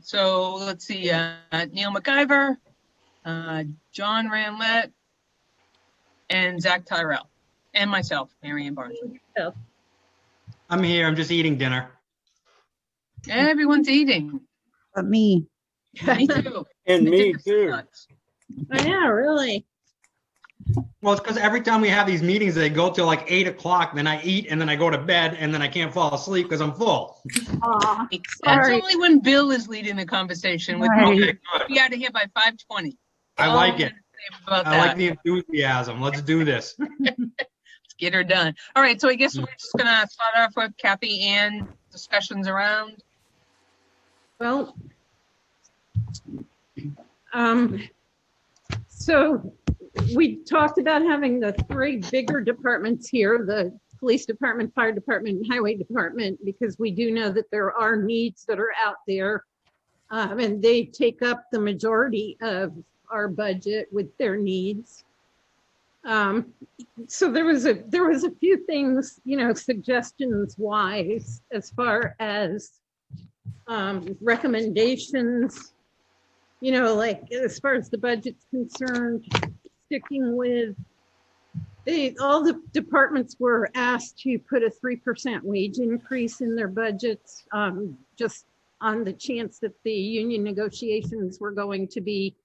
So let's see, Neil MacIver, John Ranlett, and Zach Tyrell, and myself, Marianne Barnsley. I'm here. I'm just eating dinner. Everyone's eating. But me. Me too. And me too. Yeah, really. Well, it's because every time we have these meetings, they go till like 8 o'clock. Then I eat and then I go to bed and then I can't fall asleep because I'm full. Aw, That's sorry. only when Bill is leading the conversation with Right. me. Okay, good. Be out of here by 5:20. I like it. About I that. like the enthusiasm. Let's do this. Let's get her done. All right, so I guess we're just gonna start off with Kathy and discussions around. Well, so we talked about having the three bigger departments here, the police department, fire department, and highway department, because we do know that there are needs that are out there. And they take up the majority of our budget with their needs. So there was a few things, suggestions wise, as far as recommendations, like as far as the budget's concerned, sticking with all the departments were asked to put a 3% wage increase in their budgets, just on the chance that the union negotiations were going to be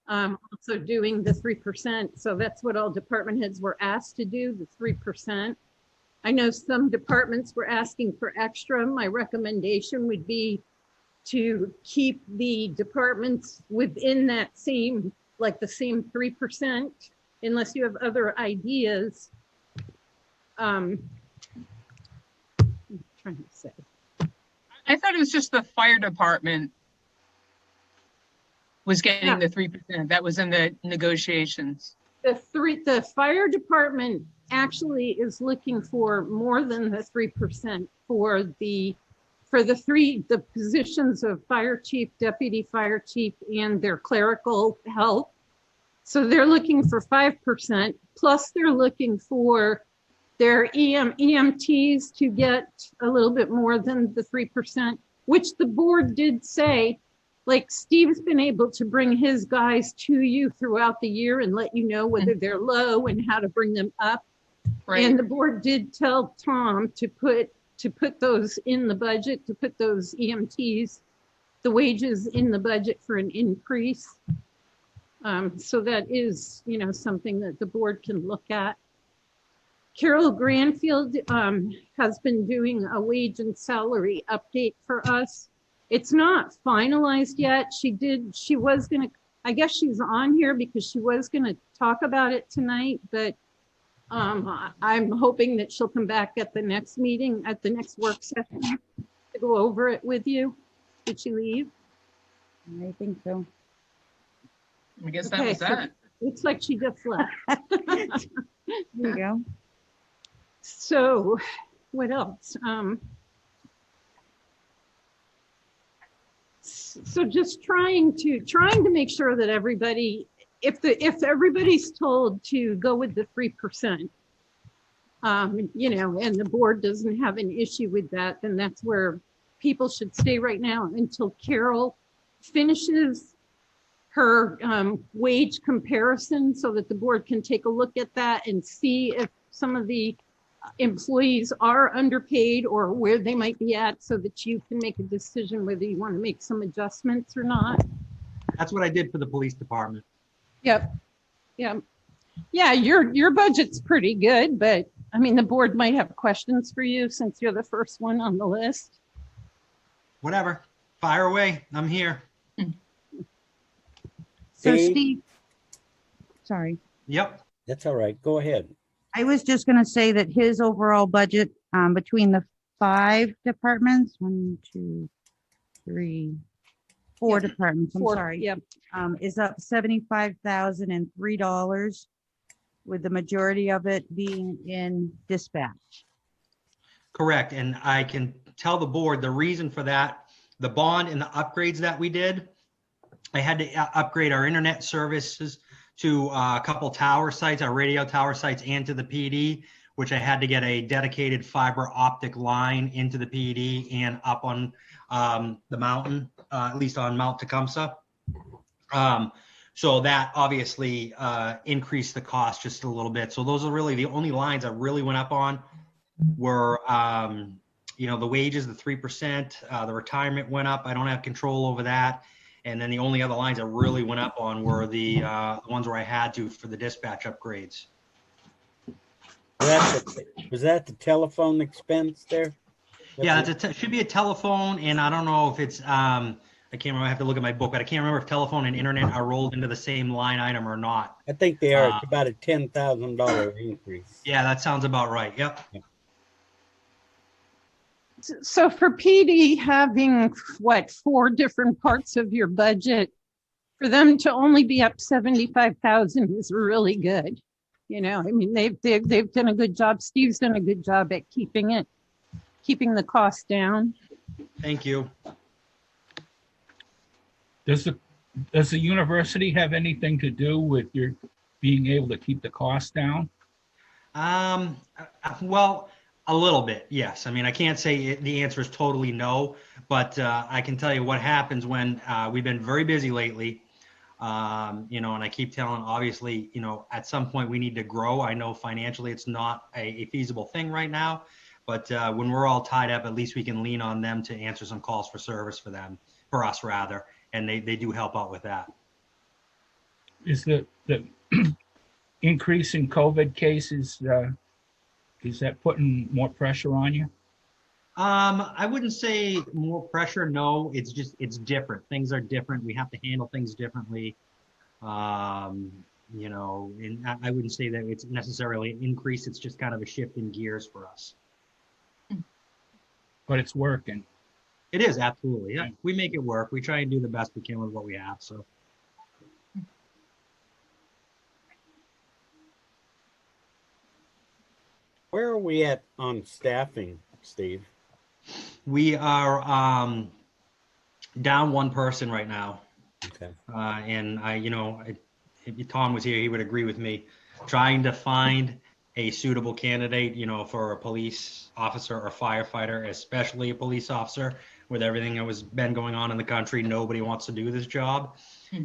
also doing the 3%. So that's what all department heads were asked to do, the 3%. I know some departments were asking for extra. My recommendation would be to keep the departments within that same, like the same 3%, unless you have other ideas. I'm trying to say. I thought it was just the fire department was getting the 3%. That was in the negotiations. The fire department actually is looking for more than the 3% for the positions of fire chief, deputy fire chief, and their clerical help. So they're looking for 5%, plus they're looking for their EMTs to get a little bit more than the 3%, which the board did say, like Steve's been able to bring his guys to you throughout the year and let you know whether they're low and how to bring them up. Right. And the board did tell Tom to put those in the budget, to put those EMTs, the wages in the budget for an increase. So that is, something that the board can look at. Carol Granfield has been doing a wage and salary update for us. It's not finalized yet. She was gonna, I guess she's on here because she was gonna talk about it tonight, but I'm hoping that she'll come back at the next meeting, at the next work session to go over it with you. Did she leave? I think so. I guess that Okay, was so that. looks like she just left. There you go. So what else? So just trying to make sure that everybody, if everybody's told to go with the 3%, and the board doesn't have an issue with that, then that's where people should stay right now until Carol finishes her wage comparison so that the board can take a look at that and see if some of the employees are underpaid or where they might be at, so that you can make a decision whether you want to make some adjustments or not. That's what I did for the police department. Yep. Yeah. Yeah, your budget's pretty good, but I mean, the board might have questions for you since you're the first one on the list. Whatever. Fire away. I'm here. So Dave? Steve, sorry. Yep. That's all right. Go ahead. I was just going to say that his overall budget between the 5 departments, 1, 2, 3, 4 departments, I'm sorry, Yep. is up $75,003, with the majority of it being in dispatch. Correct. And I can tell the board the reason for that, the bond and the upgrades that we did, I had to upgrade our internet services to a couple tower sites, our radio tower sites, and to the PD. which I had to get a dedicated fiber optic line into the PED and up on the mountain, at least on Mount Tecumseh. So that obviously increased the cost just a little bit. So those are really the only lines I really went up on were, the wages, the 3%, the retirement went up. I don't have control over that. And then the only other lines I really went up on were the ones where I had to for the dispatch upgrades. Was that the telephone expense there? Yeah, should be a telephone, and I don't know if it's I can't remember. I have to look at my book, but I can't remember if telephone and internet are rolled into the same line item or not. I think they are. It's about a $10,000 increase. Yeah, that sounds about right. Yep. So for PD having what, 4 different parts of your budget, for them to only be up 75,000 is really good. You know, I mean, they've done a good job. Steve's done a good job at keeping the cost down. Thank you. Does the university have anything to do with your being able to keep the costs down? Well, a little bit, yes. I mean, I can't say the answer is totally no, but I can tell you what happens when we've been very busy lately. And I keep telling, obviously, at some point we need to grow. I know financially it's not a feasible thing right now, but when we're all tied up, at least we can lean on them to answer some calls for service for us rather. And they do help out with that. Is the increase in COVID cases, is that putting more pressure on you? I wouldn't say more pressure. No, it's different. Things are different. We have to handle things differently. And I wouldn't say that it's necessarily an increase. It's just kind of a shift in gears for us. But it's working. It is, absolutely. Yeah, we make it work. We try and do the best we can with what we have. So. Where are we at on staffing, Steve? We are down one person right now. Okay. And if Tom was here, he would agree with me. Trying to find a suitable candidate, for a police officer or firefighter, especially a police officer, with everything that was been going on in the country, nobody wants to do this job.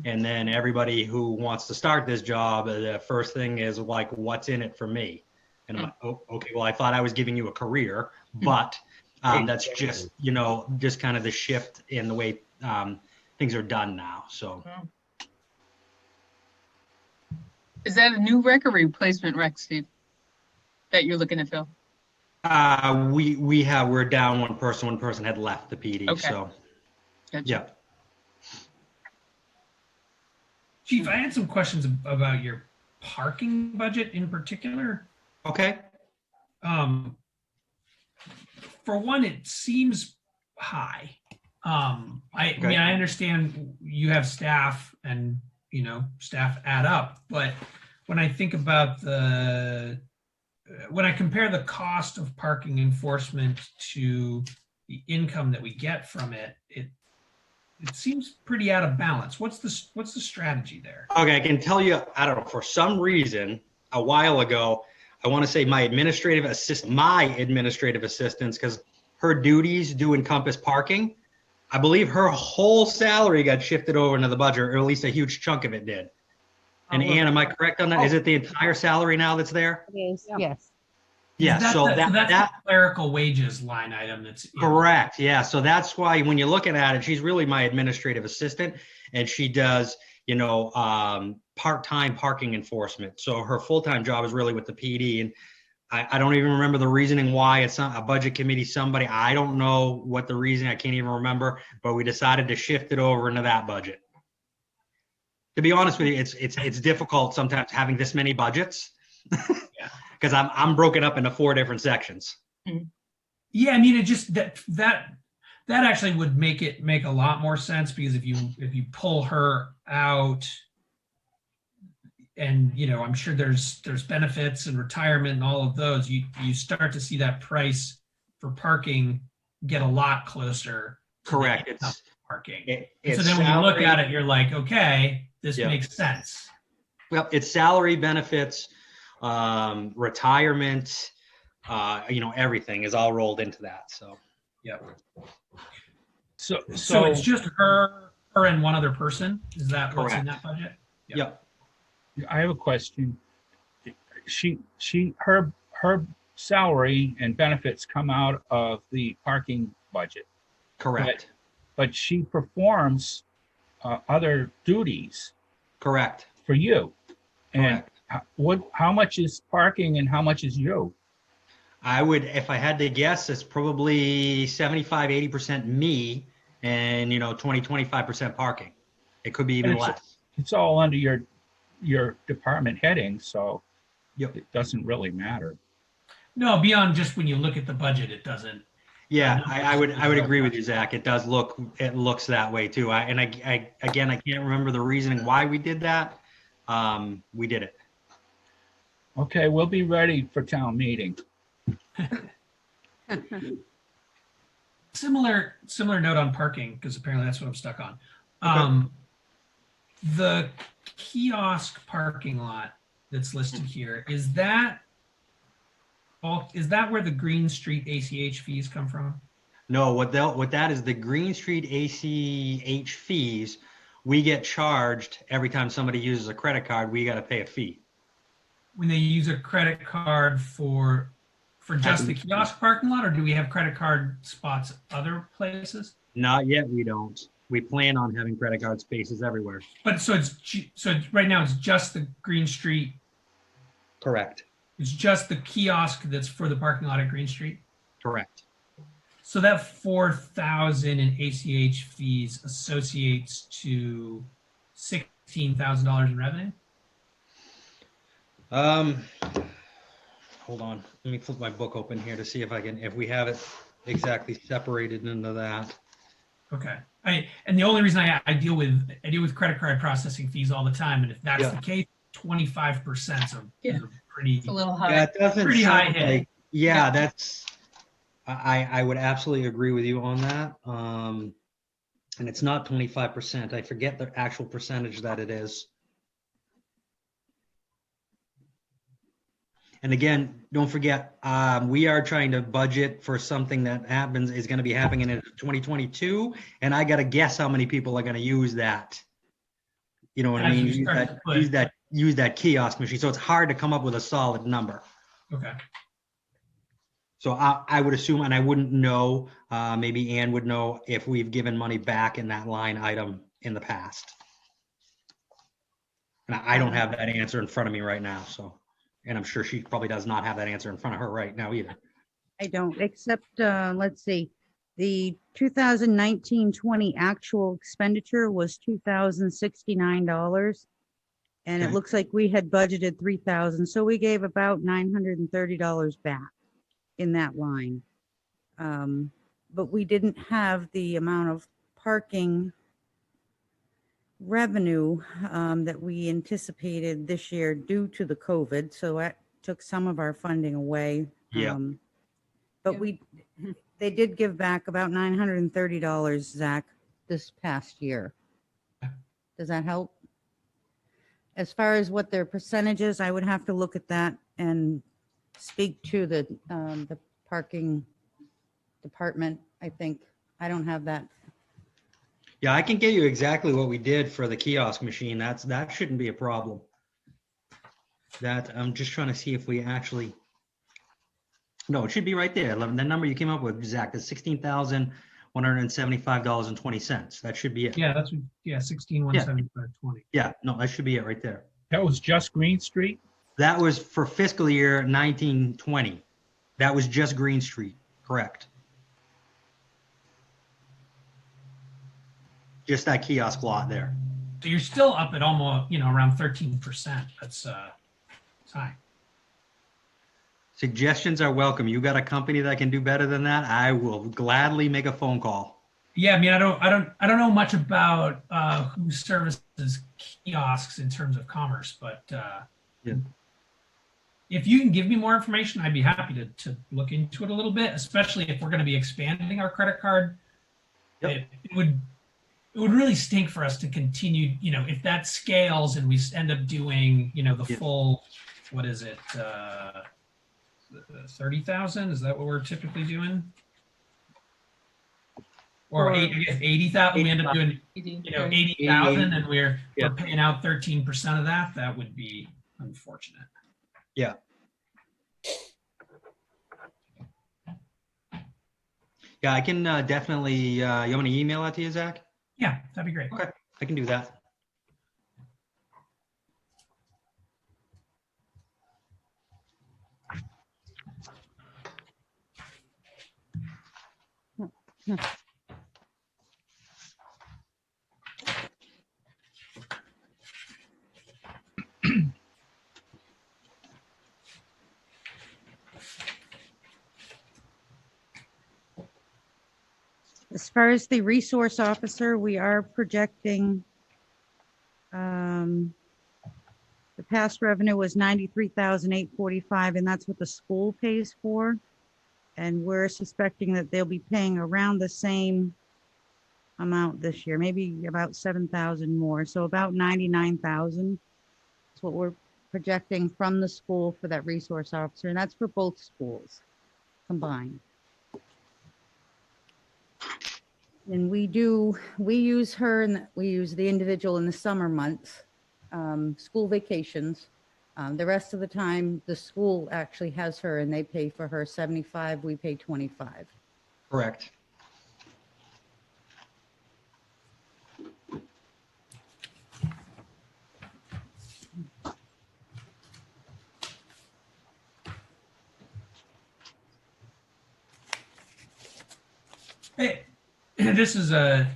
And then everybody who wants to start this job, the first thing is like, what's in it for me? And I'm like, oh, okay, well, I thought I was giving you a career, but that's just, just kind of the shift in the way things are done now. So. Is that a new rec or replacement rec, Steve, that you're looking to fill? We're down one person. One person had left the PD. Okay. So, Gotcha. yeah. Chief, I had some questions about your parking budget in particular. Okay. For one, it seems high. I mean, I understand you have staff and, staff add up, but when I think about when I compare the cost of parking enforcement to the income that we get from it, it seems pretty out of balance. What's the strategy there? Okay, I can tell you, I don't know, for some reason, a while ago, I want to say my administrative assistants, because her duties do encompass parking. I believe her whole salary got shifted over into the budget, or at least a huge chunk of it did. And Ann, am I correct on that? Is it the entire salary now that's there? Yes. Yes. Yeah, that's that the clerical wages line item. That's correct. Yeah, so that's why when you're looking at it, she's really my administrative assistant, and she does, part-time parking enforcement. So her full-time job is really with the PD, and I don't even remember the reasoning why. It's not a budget committee. I don't know what the reason. I can't even remember. But we decided to shift it over into that budget. To be honest with you, it's difficult sometimes having this many budgets. Yeah. Because I'm broken up into 4 different sections. Yeah, I mean, it just that actually would make a lot more sense, because if you pull her out, and I'm sure there's benefits and retirement and all of those, you start to see that price for parking get a lot closer. Correct. It's parking. It's so then when you look at it, you're like, okay, this makes sense. Well, it's salary, benefits, retirement, everything is all rolled into that. So, Yep. So, So it's just her and one other person? Is that what's in Correct. that budget? Yeah. yep. I have a question. Her salary and benefits come out of the parking budget, Correct. but she performs other duties Correct. for you. And Correct. how much is parking and how much is you? I would, if I had to guess, it's probably 75, 80% me and, 20, 25% parking. It could be even It's- less. It's all under your department heading, so Yep. it doesn't really matter. No, beyond just when you look at the budget, it doesn't. Yeah, I would agree with you, Zach. It looks that way too. I can't remember the reasoning why we did that. We did it. Okay, we'll be ready for town meeting. Similar note on parking, because apparently that's what I'm stuck on. The kiosk parking lot that's listed here, is that where the Green Street ACH fees come from? No, what that is, the Green Street ACH fees, we get charged every time somebody uses a credit card, we got to pay a fee. When they use a credit card for just the kiosk parking lot, or do we have credit card spots other places? Not yet, we don't. We plan on having credit card spaces everywhere. But so right now it's just the Green Street. Correct. It's just the kiosk that's for the parking lot at Green Street. Correct. So that 4,000 in ACH fees associates to $16,000 in revenue. Hold on. Let me flip my book open here to see if we have it exactly separated into that. Okay. And the only reason I deal with credit card processing fees all the time, and if that's the case, 25% is a pretty. It's a little high. That doesn't Pretty high sound hit. like, that's, I would absolutely agree with you on that. And it's not 25%. I forget the actual percentage that it is. And again, don't forget, we are trying to budget for something that is going to be happening in 2022. And I got to guess how many people are going to use that. You know what I As mean? you start to put- Use that kiosk machine. So it's hard to come up with a solid number. Okay. So I would assume, and I wouldn't know, maybe Ann would know if we've given money back in that line item in the past. And I don't have that answer in front of me right now, so. And I'm sure she probably does not have that answer in front of her right now either. I don't, except, let's see, the 2019-20 actual expenditure was $2,069. And it Okay. looks like we had budgeted 3,000, so we gave about $930 back in that line. But we didn't have the amount of parking revenue that we anticipated this year due to the COVID. So that took some of our funding away. Yeah. But they did give back about $930, Zach, this past year. Does that help? As far as what their percentage is, I would have to look at that and speak to the parking department. I think I don't have that. Yeah, I can get you exactly what we did for the kiosk machine. That shouldn't be a problem. That I'm just trying to see if we actually. No, it should be right there. The number you came up with, Zach, is $16,175.20. That should be it. Yeah, 16,175.20. Yeah, no, that should be it right there. That was just Green Street? That was for fiscal year 1920. That was just Green Street, correct? Just that kiosk lot there. So you're still up at almost, around 13%. That's high. Suggestions are welcome. You got a company that can do better than that? I will gladly make a phone call. Yeah, I mean, I don't know much about who services kiosks in terms of commerce, but if you can give me more information, I'd be happy to look into it a little bit, especially if we're going to be expanding our credit card. Yep. It would really stink for us to continue, if that scales and we end up doing, the full, what is it? 30,000? Is that what we're typically doing? Or Or- I guess 80,000. We end up doing 80,000, and we're paying out 13% of that. That would be unfortunate. Yeah. Yeah, I can definitely, you want me to email that to you, Zach? Yeah, that'd be great. Okay, I can do that. As far as the resource officer, we are projecting, the past revenue was 93,845, and that's what the school pays for. And we're suspecting that they'll be paying around the same amount this year, maybe about 7,000 more. So about 99,000 is what we're projecting from the school for that resource officer. And that's for both schools combined. And we use her and we use the individual in the summer months, school vacations. The rest of the time, the school actually has her and they pay for her 75, we pay 25. Correct. Hey, this is a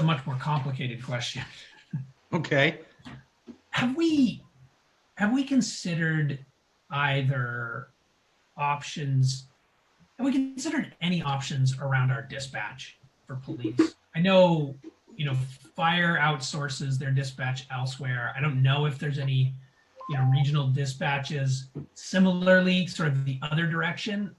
much more complicated question. Okay. Have we considered either options? Have we considered any options around our dispatch for police? I know, fire outsources their dispatch elsewhere. I don't know if there's any, regional dispatches similarly, sort of the other direction.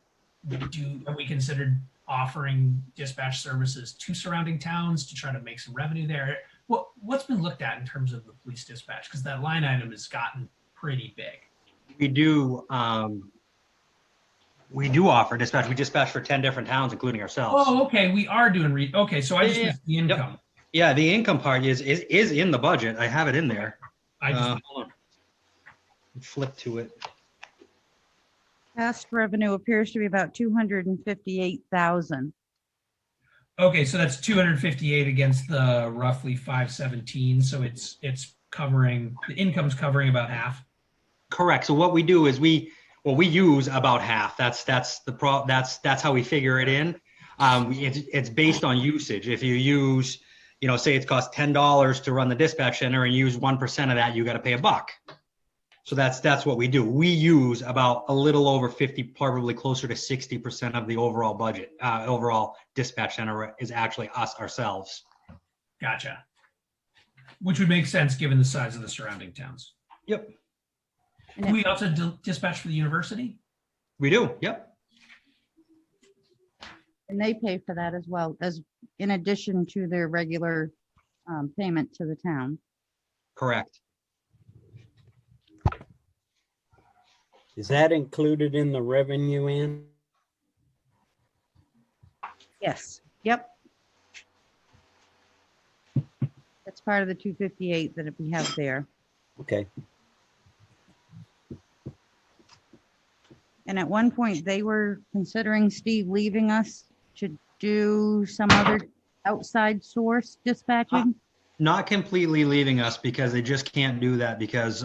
Have we considered offering dispatch services to surrounding towns to try to make some revenue there? What's been looked at in terms of the police dispatch? Because that line item has gotten pretty big. We do offer dispatch. We dispatch for 10 different towns, including ourselves. Oh, okay. We are doing okay. So I just missed the income. Yep. Yeah, the income part is in the budget. I have it in there. Hold on. Flip to it. Past revenue appears to be about 258,000. Okay, so that's 258 against the roughly 517. So it's covering, the income's covering about half. Correct. So what we do is we use about half. That's how we figure it in. It's based on usage. If you use, say it costs $10 to run the dispatch center and use 1% of that, you got to pay $1. So that's what we do. We use about a little over 50, probably closer to 60% of the overall budget. Overall dispatch center is actually us ourselves. Gotcha. Which would make sense given the size of the surrounding towns. Yep. Do we also dispatch for the university? We do. Yep. And they pay for that as well, as in addition to their regular payment to the town. Correct. Is that included in the revenue end? Yes. Yep. That's part of the 258 that we have there. Okay. And at one point, they were considering, Steve, leaving us to do some other outside source dispatching. Not completely leaving us because they just can't do that because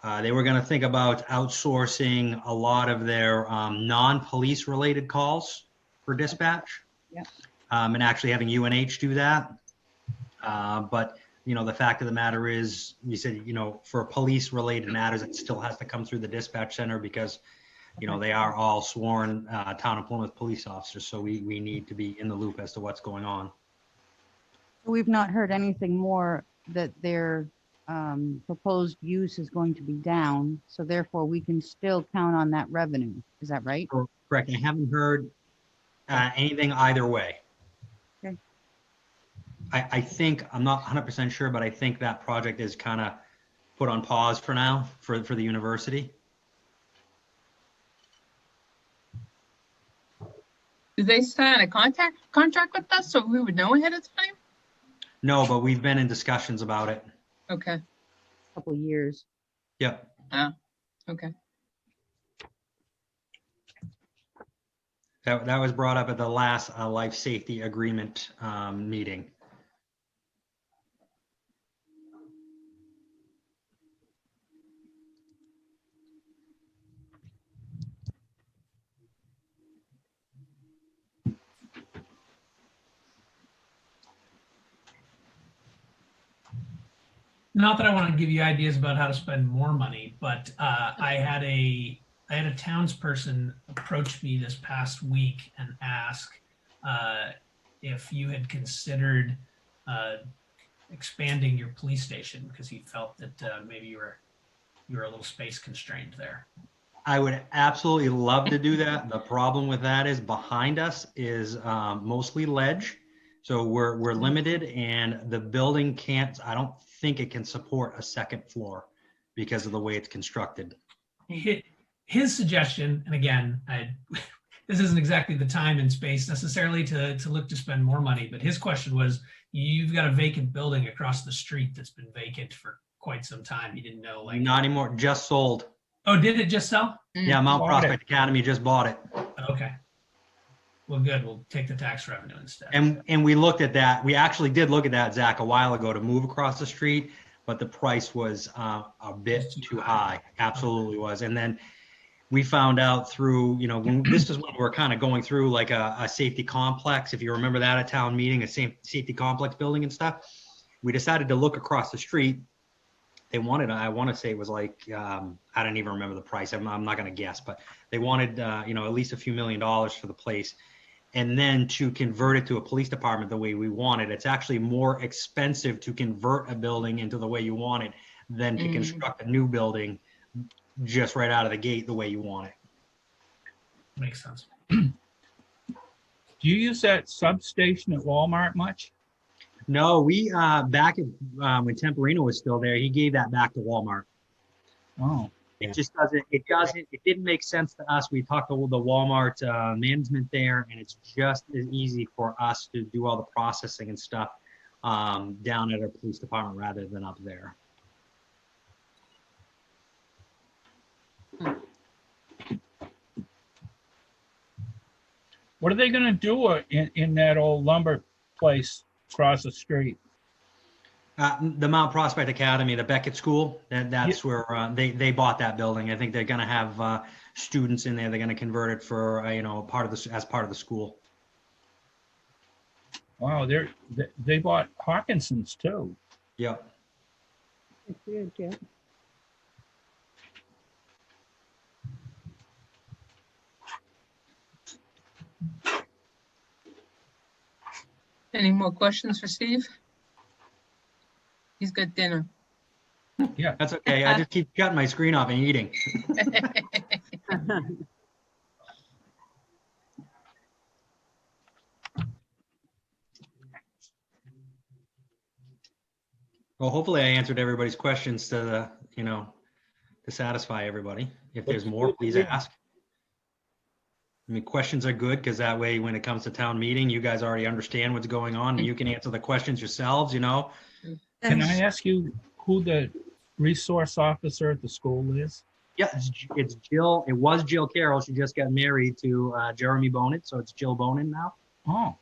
they were going to think about outsourcing a lot of their non-police related calls for dispatch. Yep. And actually having UNH do that. But, the fact of the matter is, we said, for police related matters, it still has to come through the dispatch center because, they are all sworn town of Plymouth police officers. So we need to be in the loop as to what's going on. We've not heard anything more that their proposed use is going to be down. So therefore, we can still count on that revenue. Is that right? Correct. I haven't heard anything either way. Okay. I think, I'm not 100% sure, but I think that project is kind of put on pause for now for the university. Do they sign a contract with us so we would know ahead of time? No, but we've been in discussions about it. Okay. Couple years. Yep. Okay. That was brought up at the last life safety agreement meeting. Not that I want to give you ideas about how to spend more money, but I had a townsperson approach me this past week and ask if you had considered expanding your police station because he felt that maybe you were a little space constrained there. I would absolutely love to do that. The problem with that is behind us is mostly ledge. So we're limited, and the building can't, I don't think it can support a second floor because of the way it's constructed. His suggestion, and again, this isn't exactly the time and space necessarily to look to spend more money, but his question was, you've got a vacant building across the street that's been vacant for quite some time. He didn't know, like. Not anymore, just sold. Oh, did it just sell? Yeah, Mount Bought Prospect Academy just bought it. Okay. Well, good. We'll take the tax revenue instead. And we looked at that. We actually did look at that, Zach, a while ago to move across the street, but the price was a bit too high. Absolutely was. And then we found out through, this is when we're kind of going through like a safety complex. If you remember that at town meeting, a safety complex building and stuff, we decided to look across the street. They wanted, I want to say it was like, I don't even remember the price. I'm not going to guess, but they wanted, at least a few $1 million for the place. And then to convert it to a police department the way we want it, it's actually more expensive to convert a building into the way you want it than to construct a new building just right out of the gate the way you want it. Makes sense. Do you use that substation at Walmart much? No, we back when Temporino was still there, he gave that back to Walmart. Oh, It just doesn't, it didn't make sense to us. We talked to the Walmart management there, and it's just as easy for us to do all the processing and stuff down at our police department rather than up there. what are they going to do in that old lumber place across the street? The Mount Prospect Academy, the Beckett School, that's where they bought that building. I think they're going to have students in there. They're going to convert it for as part of the school. Wow, they bought Hawkinson's too. Yep. It's good, yeah. Any more questions for Steve? He's got dinner. Yeah, That's okay. I just keep cutting my screen off and eating. Well, hopefully I answered everybody's questions to satisfy everybody. If there's more, please ask. I mean, questions are good because that way, when it comes to town meeting, you guys already understand what's going on and you can answer the questions yourselves, Can I ask you who the resource officer at the school is? Yeah, it's Jill. It was Jill Carroll. She just got married to Jeremy Bonin, so it's Jill Bonin now. Oh.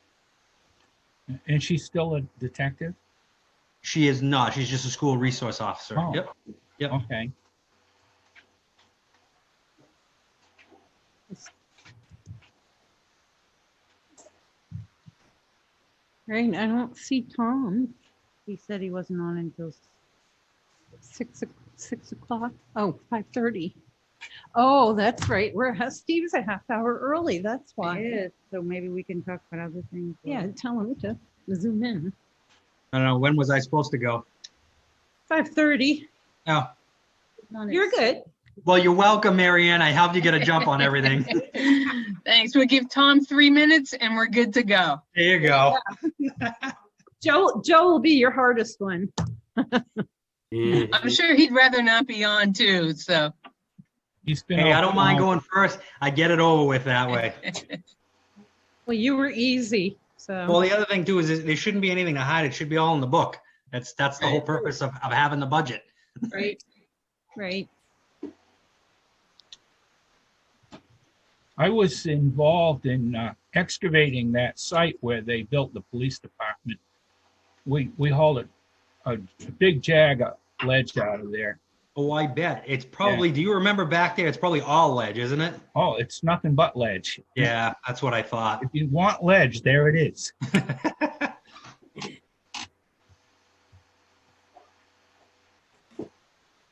And she's still a detective? She is not. She's just a school resource officer. Oh. Yep. Okay. Right, I don't see Tom. He said he wasn't on until 6 o'clock. Oh, 5:30. Oh, that's right. Steve's a half hour early. That's why. It is, so maybe we can talk about other things. Yeah, tell him to zoom in. I don't know. When was I supposed to go? 5:30. Oh, You're good. well, you're welcome, Marianne. I helped you get a jump on everything. Thanks. We'll give Tom 3 minutes and we're good to go. There you go. Joe will be your hardest one. I'm sure he'd rather not be on too, so. He's been Hey, I out don't mind long. going first. I get it over with that way. Well, you were easy, so. Well, the other thing too is there shouldn't be anything to hide. It should be all in the book. That's the whole Right. purpose of having the budget. Right, right. I was involved in excavating that site where they built the police department. We hauled a big jag ledge out of there. Oh, I bet. It's probably, do you remember back there? It's probably all ledge, isn't it? Oh, it's nothing but ledge. Yeah, that's what I thought. If you want ledge, there it is.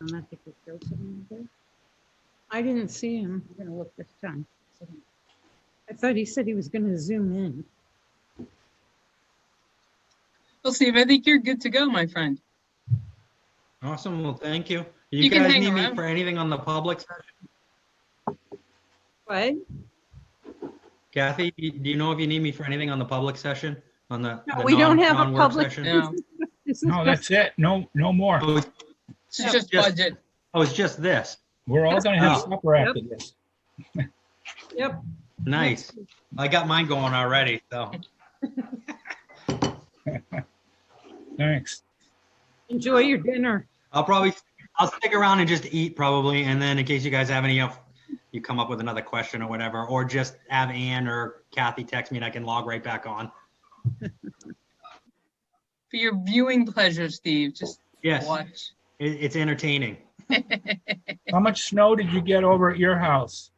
I'm not think it's still sitting there. I didn't see him. I'm gonna look this time. I thought he said he was gonna zoom in. Well, Steve, I think you're good to go, my friend. Awesome. Well, thank you. You, You can guys hang need me around. for anything on the public session? What? Kathy, do you know if you need me for anything on the public session? On the No, we don't have a non-work public. session? No, This is No, just- that's it. No more. Oh, it's it's just budget. just this. We're all gonna have Oh. supper after this. Yep. Nice. I got mine going already, so. Thanks. Enjoy your dinner. I'll stick around and just eat probably, and then in case you guys have any, you come up with another question or whatever, or just have Ann or Kathy text me and I can log right back on. For your viewing pleasure, Steve, just Yes, watch. it's entertaining. How much snow did you get over at your house?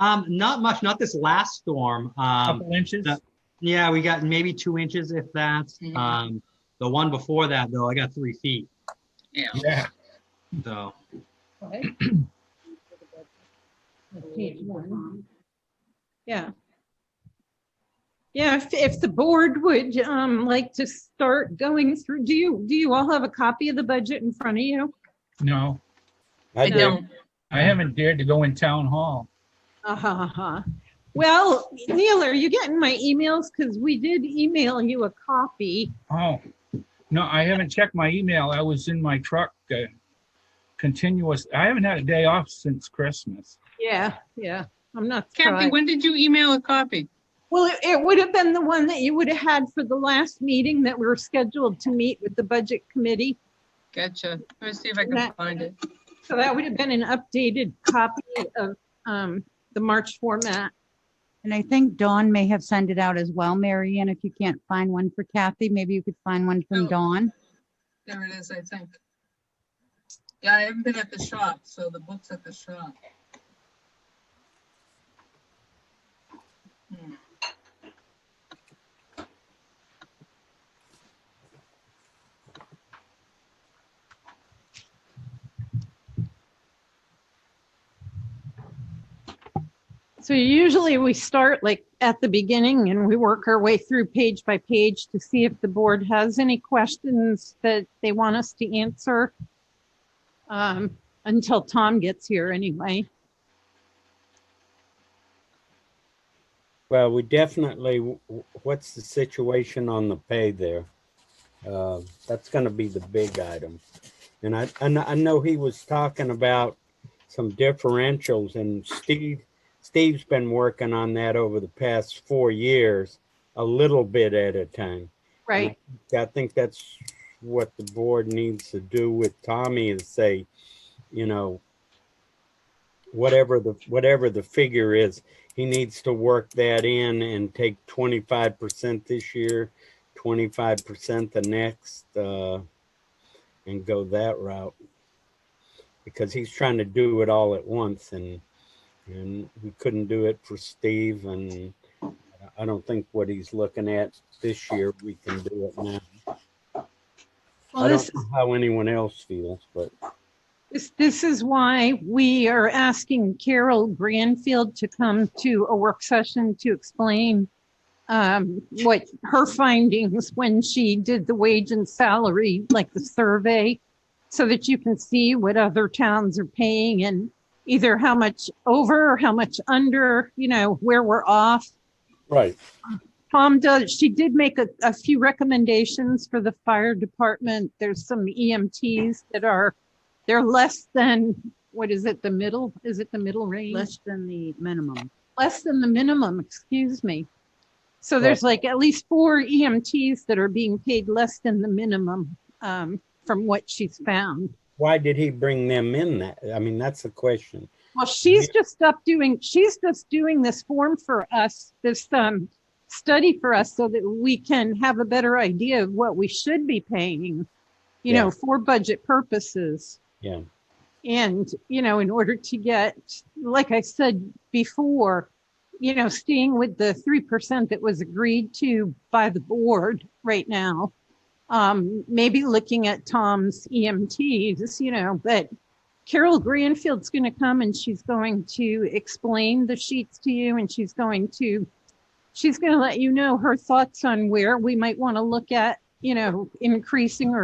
Not much, not this last storm. Couple inches? the- Yeah, we got maybe 2 inches if that. Mhm. The one before that though, I got 3 feet, Yeah. Yeah. so. Page one. Yeah. Yeah, if the board would like to start going through, do you all have a copy of the budget in front of you? No, I I do. don't. I haven't dared to go in town hall. Uh-huh. Well, Neil, are you getting my emails? Because we did email you a copy. Oh, no, I haven't checked my email. I was in my truck continuous. I haven't had a day off since Christmas. Yeah. I'm not Kathy, surprised. when did you email a copy? Well, it would have been the one that you would have had for the last meeting that we were scheduled to meet with the budget committee. Gotcha. Let me see if I can That- find it. So that would have been an updated copy of the March format. And I think Dawn may have sent it out as well, Mary Ann. If you can't find one for Kathy, maybe you could find one from Oh. Dawn. There it is, I think. Yeah, I haven't been at the shop, so the book's at the shop. Hmm. So usually we start like at the beginning and we work our way through page by page to see if the board has any questions that they want us to answer. Until Tom gets here anyway. Well, we definitely, what's the situation on the pay there? That's gonna be the big item. And I know he was talking about some differentials, and Steve's been working on that over the past 4 years, a little bit at a time. Right. I think that's what the board needs to do with Tommy, is say, you know, whatever the figure is, he needs to work that in and take 25% this year, 25% the next, and go that route. Because he's trying to do it all at once, and we couldn't do it for Steve, and I don't think what he's looking at this year, we can do it now. Well, I this don't know how anyone else feels, but This is why we are asking Carol Granfield to come to a work session to explain what her findings when she did the wage and salary, like the survey, so that you can see what other towns are paying and either how much over or how much under, you know, where we're off. right. She did make a few recommendations for the fire department. There's some EMTs that they're less than, what is it, the middle? Is it the middle range? Less than the minimum. Less than the minimum, excuse me. So there's like at least 4 EMTs that are being paid less than the minimum from what she's found. Why did he bring them in? That I mean, that's the question. Well, she's just doing this form for us, this study for us so that we can have a better idea of what we should be paying, you know, for budget purposes. Yeah. And, you know, in order to get, like I said before, you know, staying with the 3% that was agreed to by the board right now, maybe looking at Tom's EMTs, you know, but Carol Granfield's going to come and she's going to explain the sheets to you, and she's going to let you know her thoughts on where we might want to look at, you know, increasing,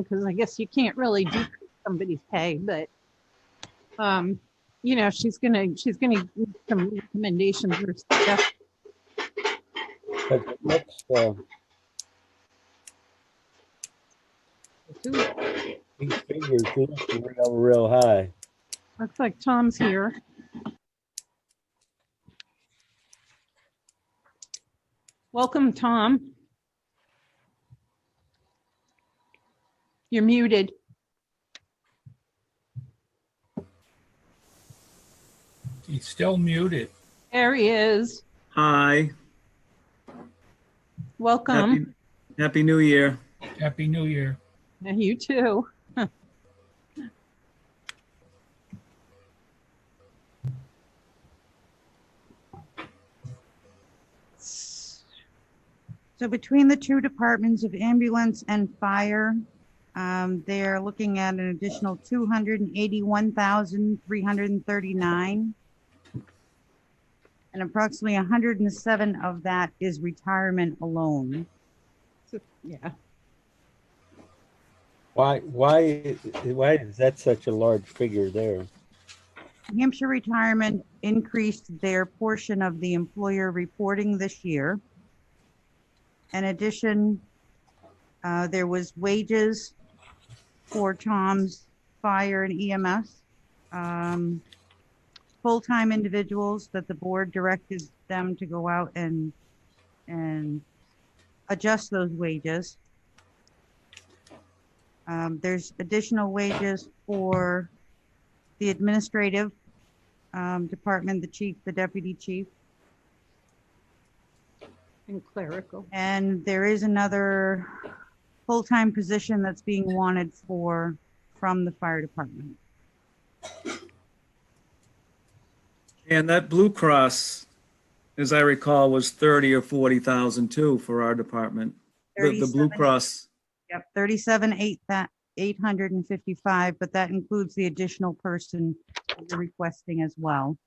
because I guess you can't really decrease somebody's pay, but you know, she's gonna give some recommendations or stuff. But it looks, these figures look real high. Looks like Tom's here. Welcome, Tom. You're muted. He's still muted. There he is. Hi. Welcome. Happy New Year. Happy New Year. And you too. So between the two departments of ambulance and fire, they're looking at an additional 281,339. And approximately 107 of that is retirement alone. Yeah. Why is that such a large figure there? New Hampshire Retirement increased their portion of the employer reporting this year. In addition, there was wages for Tom's fire and EMS. Full-time individuals that the board directed them to go out and adjust those wages. There's additional wages for the administrative department, the chief, the deputy chief. And clerical. And there is another full-time position that's being wanted from the fire department. And that Blue Cross, as I recall, was 30 or 40,000 too for our department. The Blue Cross. Yep, 37,855, but that includes the additional person that you're requesting as well.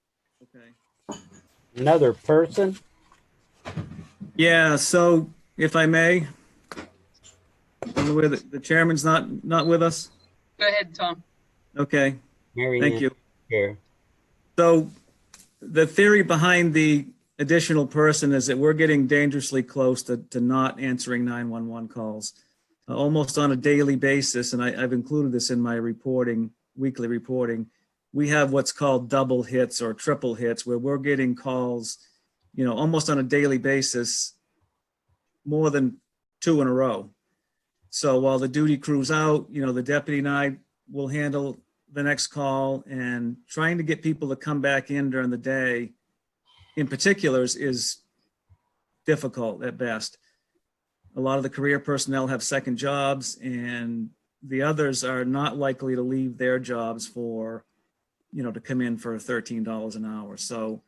Okay. Another person? Yeah. So, if I may, the chairman's not with us. Go ahead, Tom. Okay. Mary Thank Ann you. here. So, the theory behind the additional person is that we're getting dangerously close to not answering 911 calls. Almost on a daily basis, and I've included this in my weekly reporting, we have what's called double hits or triple hits, where we're getting calls, you know, almost on a daily basis, more than 2 in a row. So while the duty crew's out, you know, the deputy and I will handle the next call, and trying to get people to come back in during the day in particulars is difficult at best. A lot of the career personnel have second jobs, and the others are not likely to leave their jobs for, you know, to come in for $13 an hour. So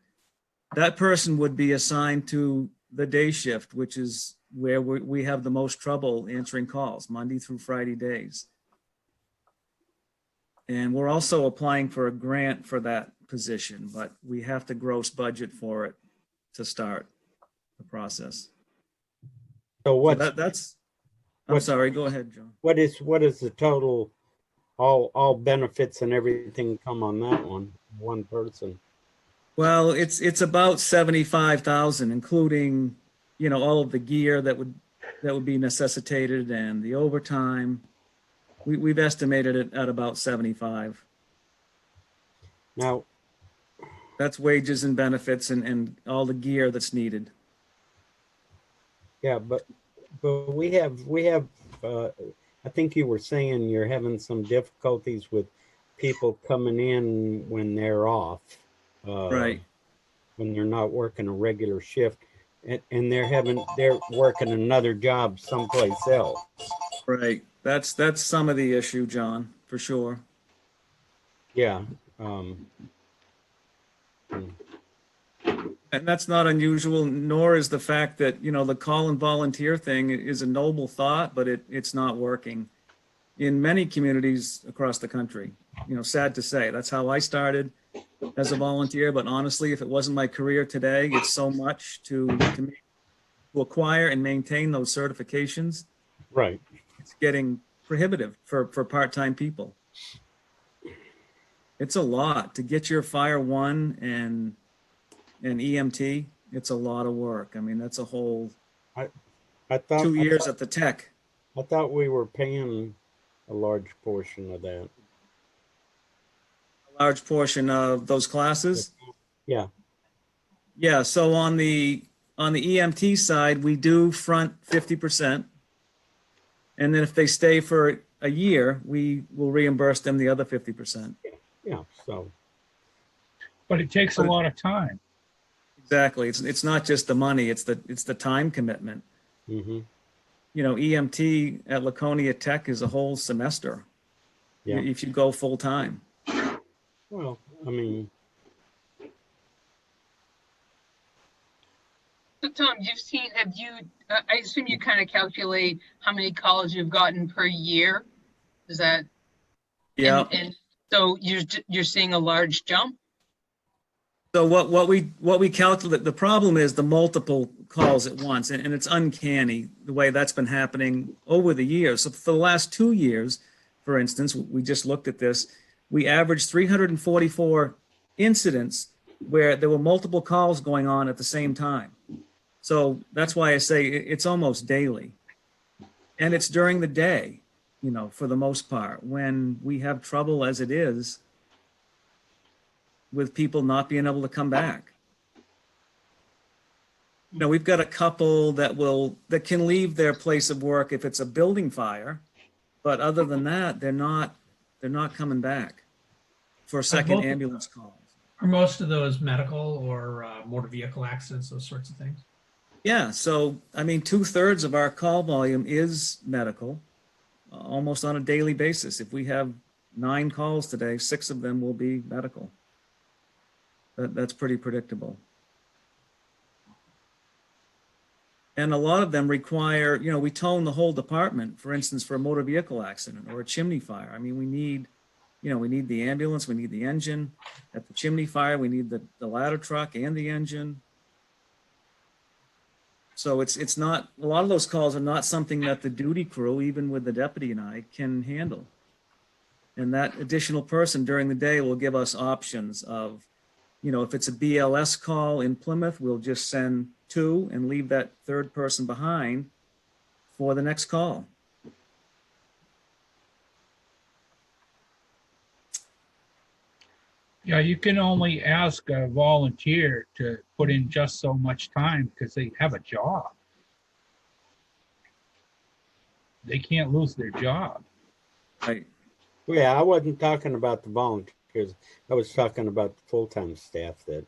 that person would be assigned to the day shift, which is where we have the most trouble answering calls, Monday through Friday days. And we're also applying for a grant for that position, but we have to gross budget for it to start the process. So I'm sorry, go ahead, John. what is the total, all benefits and everything come on that one person? Well, it's about 75,000, including, you know, all of the gear that would be necessitated and the overtime. We've estimated it at about 75. Now, That's wages and benefits and all the gear that's needed. Yeah, but we have, I think you were saying you're having some difficulties with people coming in when they're off. Right. When they're not working a regular shift, and they're working another job someplace else. Right. That's some of the issue, John, for sure. Yeah. And that's not unusual, nor is the fact that, the call and volunteer thing is a noble thought, but it's not working in many communities across the country. Sad to say, that's how I started as a volunteer. But honestly, if it wasn't my career today, it's so much to acquire and maintain those certifications. Right. It's getting prohibitive for part-time people. It's a lot to get your Fire 1 and EMT. It's a lot of work. I mean, that's a whole I thought 2 years at the tech. I thought we were paying a large portion of that. A large portion of those classes. Yeah. Yeah. So on the EMT side, we do front 50%. And then if they stay for a year, we will reimburse them the other 50%. Yeah. So. But it takes a lot of time. Exactly. It's not just the money, it's the time commitment. Mm-hmm. EMT at Laconia Tech is a whole semester. Yeah. If you go full time. Well, I mean. So Tom, I assume you kind of calculate how many calls you've gotten per year. Is that? Yeah. And so you're seeing a large jump? So what we calculate, the problem is the multiple calls at once, and it's uncanny the way that's been happening over the years. So for the last 2 years, for instance, we just looked at this, we averaged 344 incidents where there were multiple calls going on at the same time. So that's why I say it's almost daily. And it's during the day, for the most part, when we have trouble as it is with people not being able to come back. We've got a couple that can leave their place of work if it's a building fire, but other than that, they're not coming back for second ambulance calls. Are most of those medical or motor vehicle accidents, those sorts of things? Yeah, so 2/3 of our call volume is medical, almost on a daily basis. If we have 9 calls today, 6 of them will be medical. That's pretty predictable. And a lot of them require, we tone the whole department, for instance, for a motor vehicle accident or a chimney fire. I mean, we need the ambulance, we need the engine. At the chimney fire, we need the ladder truck and the engine. So it's not, a lot of those calls are not something that the duty crew, even with the deputy and I, can handle. And that additional person during the day will give us options of, if it's a BLS call in Plymouth, we'll just send 2 and leave that third person behind for the next call. Yeah, you can only ask a volunteer to put in just so much time because they have a job. They can't lose their job. Right. Well, yeah, I wasn't talking about the volunteers. I was talking about the full-time staff that.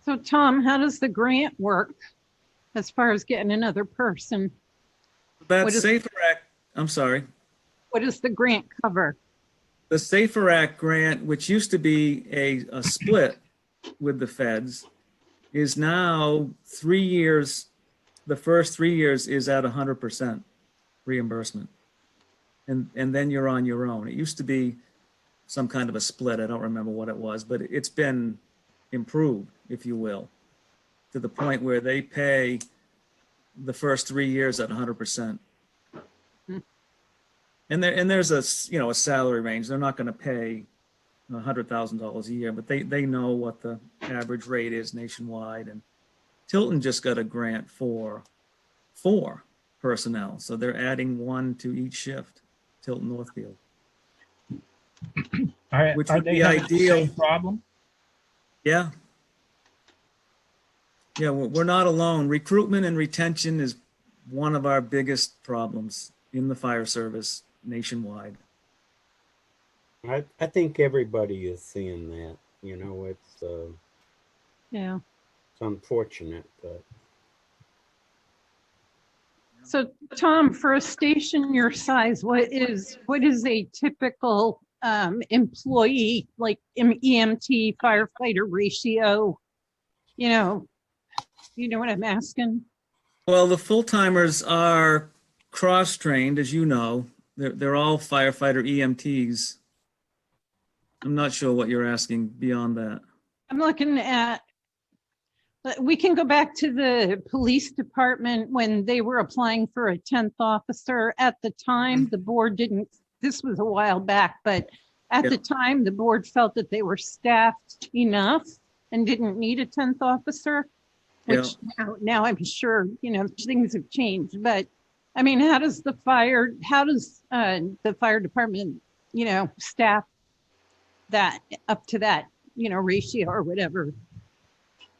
So Tom, how does the grant work as far as getting another person? That Safer Act, I'm sorry. What does the grant cover? The Safer Act grant, which used to be a split with the feds, is now 3 years. The first 3 years is at 100% reimbursement. And then you're on your own. It used to be some kind of a split. I don't remember what it was, but it's been improved, if you will, to the point where they pay the first 3 years at 100%. And there's a salary range. They're not going to pay $100,000 a year, but they know what the average rate is nationwide. And Tilton just got a grant for 4 personnel, so they're adding 1 to each shift. Tilton Northfield, which would be ideal. Problem. Yeah. Yeah, we're not alone. Recruitment and retention is one of our biggest problems in the fire service nationwide. I think everybody is seeing that. It's Yeah. it's unfortunate, but So Tom, for a station your size, what is a typical employee, like EMT firefighter ratio? You know what I'm asking? Well, the full-timers are cross-trained, as you know. They're all firefighter EMTs. I'm not sure what you're asking beyond that. I'm looking at, we can go back to the police department when they were applying for a 10th officer. At the time, the board didn't, this was a while back, but at the time, the board felt that they were staffed enough and didn't need a 10th officer, which now I'm sure, things have changed. But I mean, how does the fire department, staff that up to that, ratio or whatever?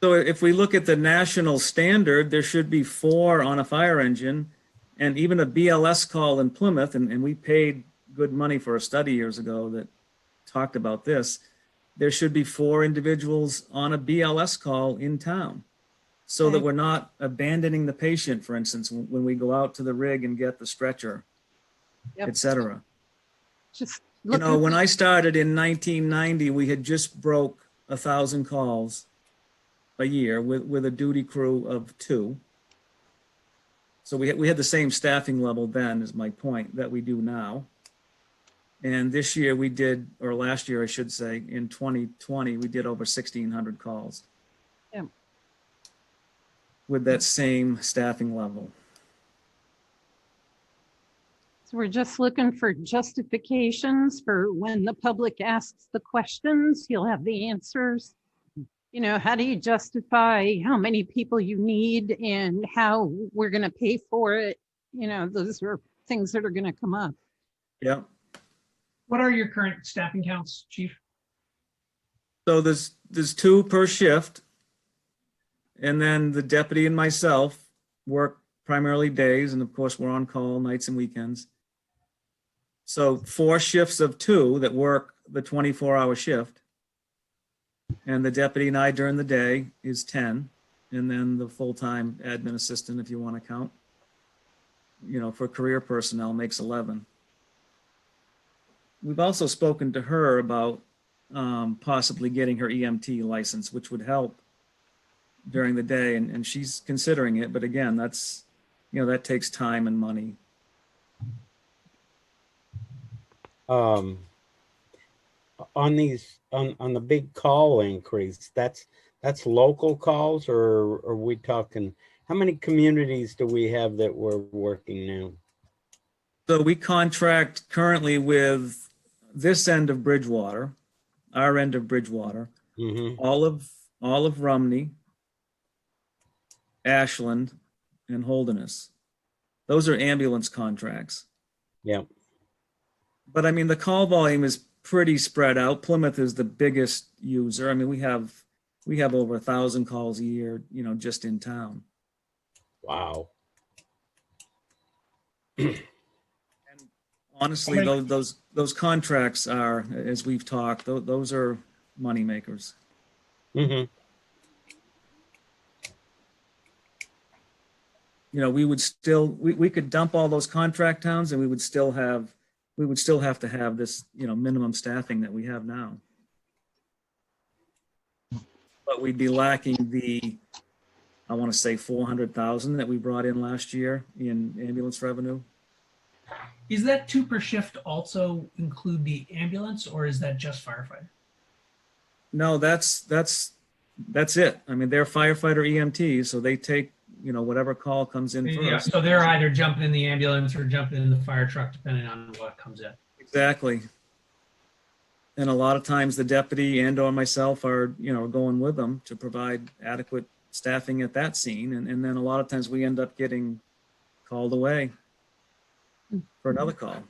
So if we look at the national standard, there should be 4 on a fire engine, and even a BLS call in Plymouth, and we paid good money for a study years ago that talked about this. There should be 4 individuals on a BLS call in town, so that we're not abandoning the patient, for instance, when we go out to the rig and get the stretcher, et cetera. Just When I started in 1990, we had just broke 1,000 calls a year with a duty crew of 2. So we had the same staffing level then, is my point, that we do now. And this year we did, or last year I should say, in 2020, we did over 1,600 calls. Yeah. With that same staffing level. So we're just looking for justifications for when the public asks the questions, you'll have the answers. How do you justify how many people you need and how we're going to pay for it? Those are things that are going to come up. Yeah. What are your current staffing counts, Chief? So there's 2 per shift. And then the deputy and myself work primarily days. And of course, we're on call nights and weekends. So 4 shifts of 2 that work the 24-hour shift. And the deputy and I during the day is 10. And then the full-time admin assistant, if you want to count, for career personnel, makes 11. We've also spoken to her about possibly getting her EMT license, which would help during the day. And she's considering it. But again, that's, that takes time and money. On the big call increase, that's local calls, or are we talking, how many communities do we have that we're working now? So we contract currently with this end of Bridgewater, our end of Bridgewater, all of Rumney, Ashland, and Holderness. Those are ambulance contracts. Yeah. But I mean, the call volume is pretty spread out. Plymouth is the biggest user. I mean, we have over 1,000 calls a year, just in town. Wow. And honestly, those contracts are, as we've talked, those are money makers. Mm-hmm. We would still, we could dump all those contract towns and we would still have to have this, minimum staffing that we have now. But we'd be lacking the, I want to say 400,000 that we brought in last year in ambulance revenue. Is that 2 per shift also include the ambulance, or is that just firefighter? No, that's it. I mean, they're firefighter EMTs, so they take, whatever call comes in Yeah, first. so they're either jumping in the ambulance or jumping in the fire truck, depending on what comes in. Exactly. And a lot of times the deputy and or myself are, going with them to provide adequate staffing at that scene. And then a lot of times we end up getting called away for another call.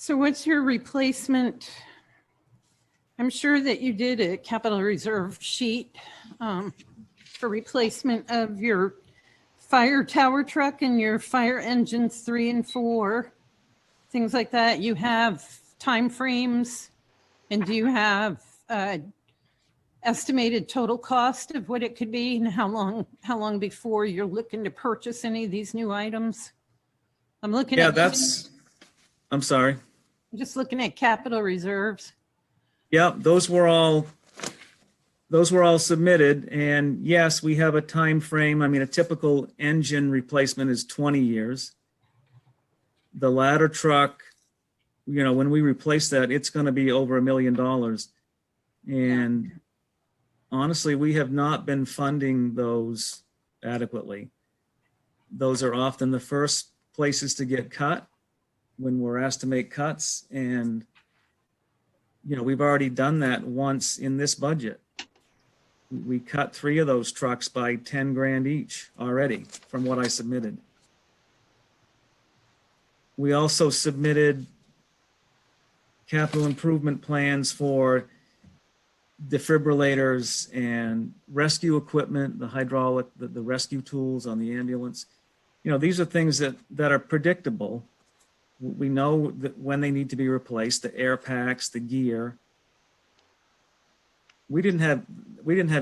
So what's your replacement? I'm sure that you did a capital reserve sheet for replacement of your fire tower truck and your fire engines 3 and 4, things like that. You have timeframes, and do you have estimated total cost of what it could be, and how long before you're looking to purchase any of these new items? I'm looking Yeah, at. I'm sorry. I'm just looking at capital reserves. Yeah, those were all submitted, and yes, we have a time frame. I mean, a typical engine replacement is 20 years. The ladder truck, you know, when we replace that, it's going to be over $1 million. And honestly, we have not been funding those adequately. Those are often the first places to get cut when we're asked to make cuts. And, you know, we've already done that once in this budget. We cut 3 of those trucks by 10 grand each already from what I submitted. We also submitted capital improvement plans for defibrillators and rescue equipment, the hydraulic, the rescue tools on the ambulance. You know, these are things that are predictable. We know that when they need to be replaced, the air packs, the gear. We didn't have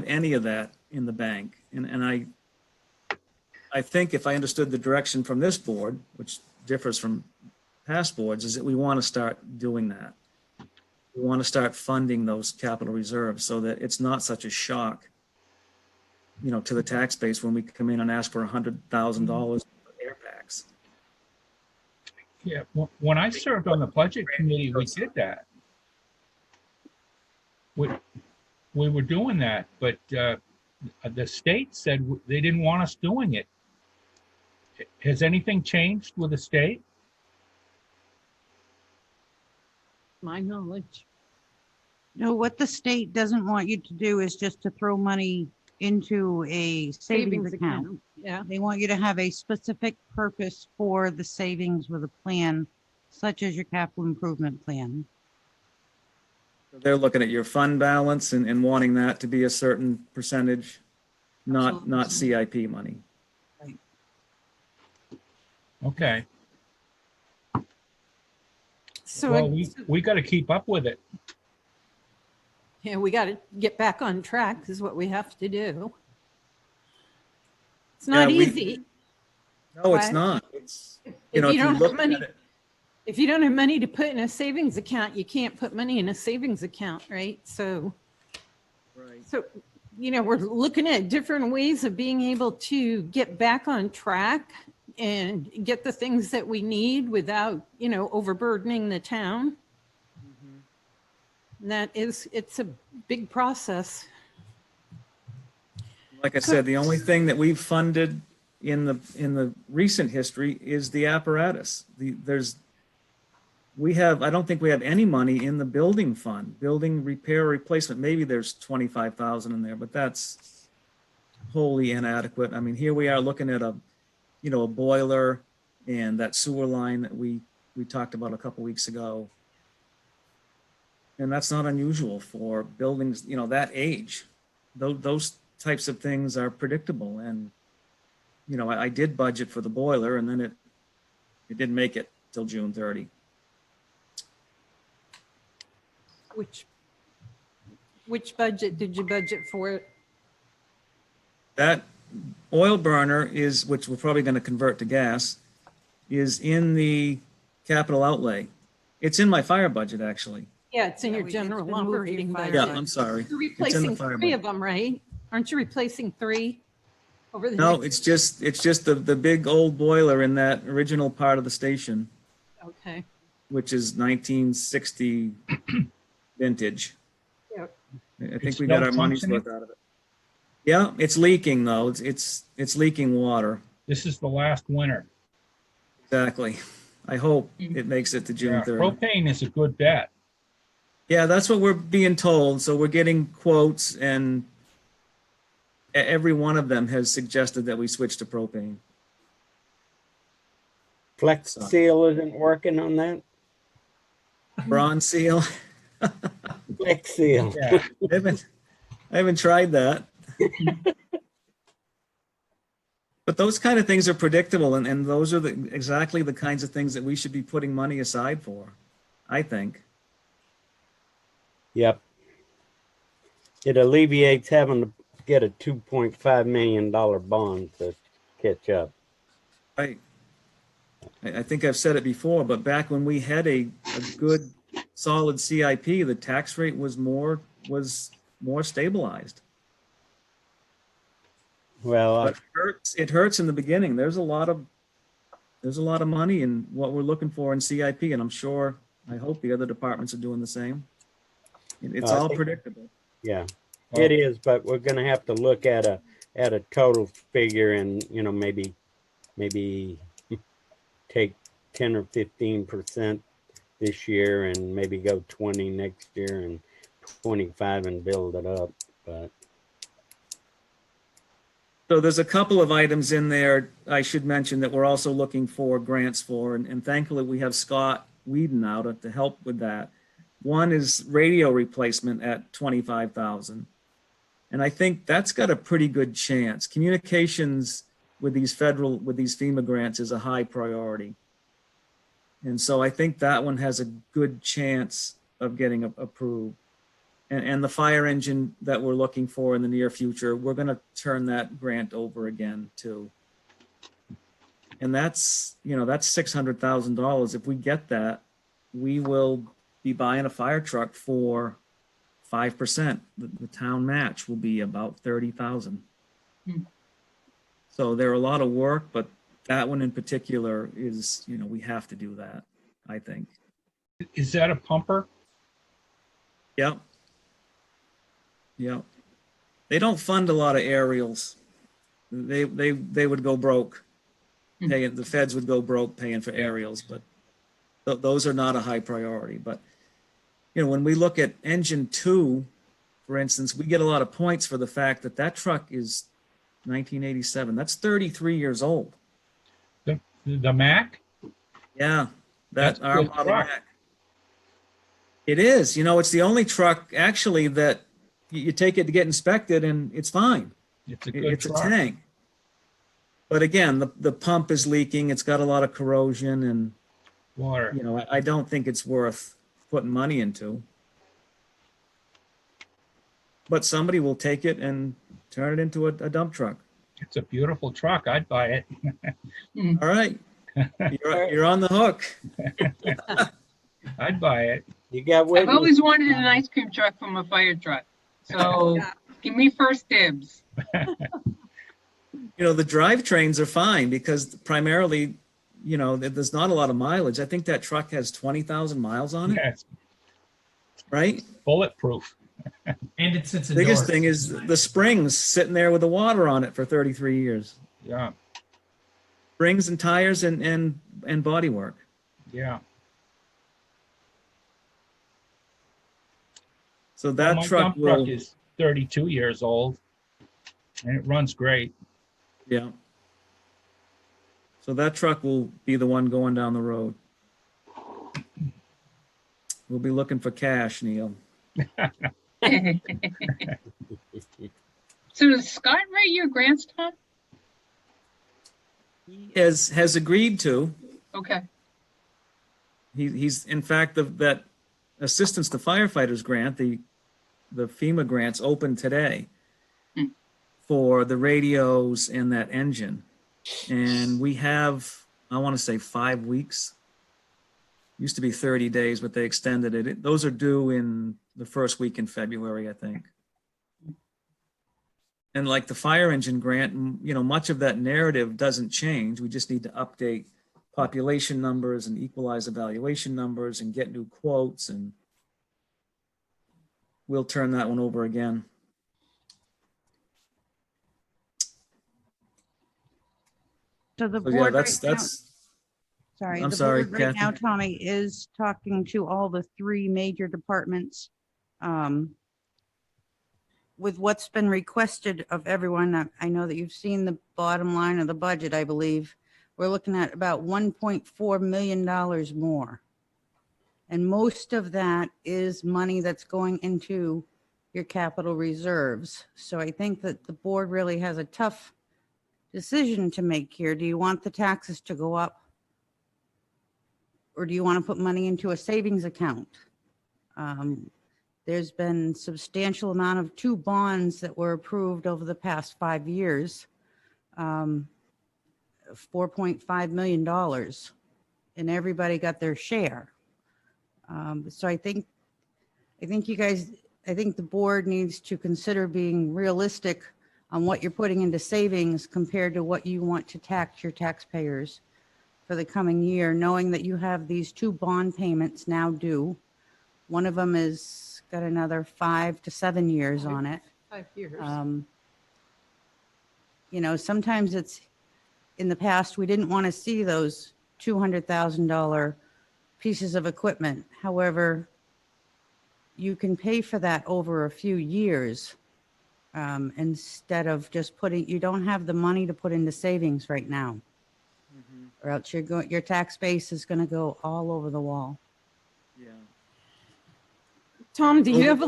any of that in the bank. And I think if I understood the direction from this board, which differs from past boards, is that we want to start doing that. We want to start funding those capital reserves so that it's not such a shock, you know, to the tax base when we come in and ask for $100,000 for air packs. Yeah, when I served on the budget committee, we did that. We were doing that, but the state said they didn't want us doing it. Has anything changed with the state? My knowledge. No, what the state doesn't want you to do is just to throw money into a savings account. Yeah. They want you to have a specific purpose for the savings with a plan, such as your capital improvement plan. They're looking at your fund balance and wanting that to be a certain percentage, not CIP money. Okay. So Well, we got to keep up with it. yeah, we got to get back on track is what we have to do. It's not Yeah, easy. No, it's Right. not. It's, If you know, you if you don't have look money, at it, if you don't have money to put in a savings account, you can't put money in a savings account, right? So, right. you know, we're looking at different ways of being able to get back on track and get the things that we need without, you know, overburdening the town. And it's a big process. Like I said, the only thing that we've funded in the recent history is the apparatus. I don't think we have any money in the building fund, building repair replacement. Maybe there's 25,000 in there, but that's wholly inadequate. I mean, here we are looking at a boiler and that sewer line that we talked about a couple weeks ago. And that's not unusual for buildings, you know, that age. Those types of things are predictable. And, you know, I did budget for the boiler, and then it didn't make it till June 30. Which budget did you budget for it? That oil burner is, which we're probably going to convert to gas, is in the capital outlay. It's in my fire budget, actually. Yeah, it's in Yeah, your it's general been moved to your operating fire budget. Yeah, budget. I'm sorry. You're It's in the replacing fire 3 budget. of them, right? Aren't you replacing 3 over the No, next? it's just the big old boiler in that original part of the station, Okay. which is 1960 vintage. Yep. I think It's we got still our money's functioning? worth out of it. Yeah, it's leaking though. It's leaking water. This is the last winter. Exactly. I hope it makes it to June Yeah, 30. propane is a good bet. Yeah, that's what we're being told. So we're getting quotes, and every one of them has suggested that we switch to propane. Flex Seal isn't working on that? Bronze seal. Flex seal. Yeah, I haven't tried that. But those kind of things are predictable, and those are exactly the kinds of things that we should be putting money aside for, I think. Yep. It alleviates having to get a $2.5 million bond to catch up. Right. I think I've said it before, but back when we had a good, solid CIP, the tax rate was more stabilized. Well, But it hurts in the beginning. There's a lot of money in what we're looking for in CIP, and I hope the other departments are doing the same. It's all predictable. yeah, it is, but we're going to have to look at a total figure and, maybe take 10 or 15% this year and maybe go 20 next year and 25 and build it up. But So there's a couple of items in there I should mention that we're also looking for grants for, and thankfully we have Scott Whedon out to help with that. One is radio replacement at $25,000, and I think that's got a pretty good chance. Communications with these FEMA grants is a high priority, and so I think that one has a good chance of getting approved. And the fire engine that we're looking for in the near future, we're going to turn that grant over again too. And that's $600,000. If we get that, we will be buying a fire truck for 5%. The town match will be about $30,000. So there are a lot of work, but that one in particular is, we have to do that, I think. Is that a pumper? Yep. Yeah, they don't fund a lot of aerials. They would go broke. The feds would go broke paying for aerials, but those are not a high priority. But when we look at engine 2, for instance, we get a lot of points for the fact that truck is 1987. That's 33 years old. The Mac? Yeah, That's our good model truck. Mac. It is. It's the only truck actually that you take it to get inspected and it's fine. It's a good It's truck. a tank. But again, the pump is leaking. It's got a lot of corrosion, and Water. I don't think it's worth putting money into. But somebody will take it and turn it into a dump truck. It's a beautiful truck. I'd buy it. All right. You're on the hook. I'd buy it. you got I've witness. always wanted an ice cream truck from a fire truck. So give me first dibs. The drivetrains are fine because primarily, there's not a lot of mileage. I think that truck has 20,000 miles on it, Yeah, it's right? bulletproof. And it sits Biggest indoors. thing is the springs sitting there with the water on it for 33 years. Yeah, Springs and tires and body work. yeah. So Well, that my truck dump will, truck is 32 years old, and it runs great. yeah. So that truck will be the one going down the road. We'll be looking for cash, Neil. So does Scott write your grants, Tom? He has agreed to. Okay. He's in fact that assistance to firefighters grant, the FEMA grants opened today for the radios and that engine. And we have, I want to say 5 weeks. Used to be 30 days, but they extended it. Those are due in the first week in February, I think. And like the fire engine grant, much of that narrative doesn't change. We just need to update population numbers and equalize evaluation numbers and get new quotes, and we'll turn that one over again. So the So yeah, board right that's now, sorry, I'm the sorry, board right now, Kathy. Tommy, is talking to all the 3 major departments with what's been requested of everyone. I know that you've seen the bottom line of the budget, I believe. We're looking at about $1.4 million more. And most of that is money that's going into your capital reserves. So I think that the board really has a tough decision to make here. Do you want the taxes to go up? Or do you want to put money into a savings account? There's been substantial amount of 2 bonds that were approved over the past 5 years. $4.5 million, and everybody got their share. So I think the board needs to consider being realistic on what you're putting into savings compared to what you want to tax your taxpayers for the coming year, knowing that you have these 2 bond payments now due. One of them is got another 5 to 7 years on it. 5 years. You know, sometimes it's, in the past, we didn't want to see those $200,000 pieces of equipment. However, you can pay for that over a few years instead of just putting, you don't have the money to put into savings right now. Or else your tax base is going to go all over the wall. Yeah. Tom, do you have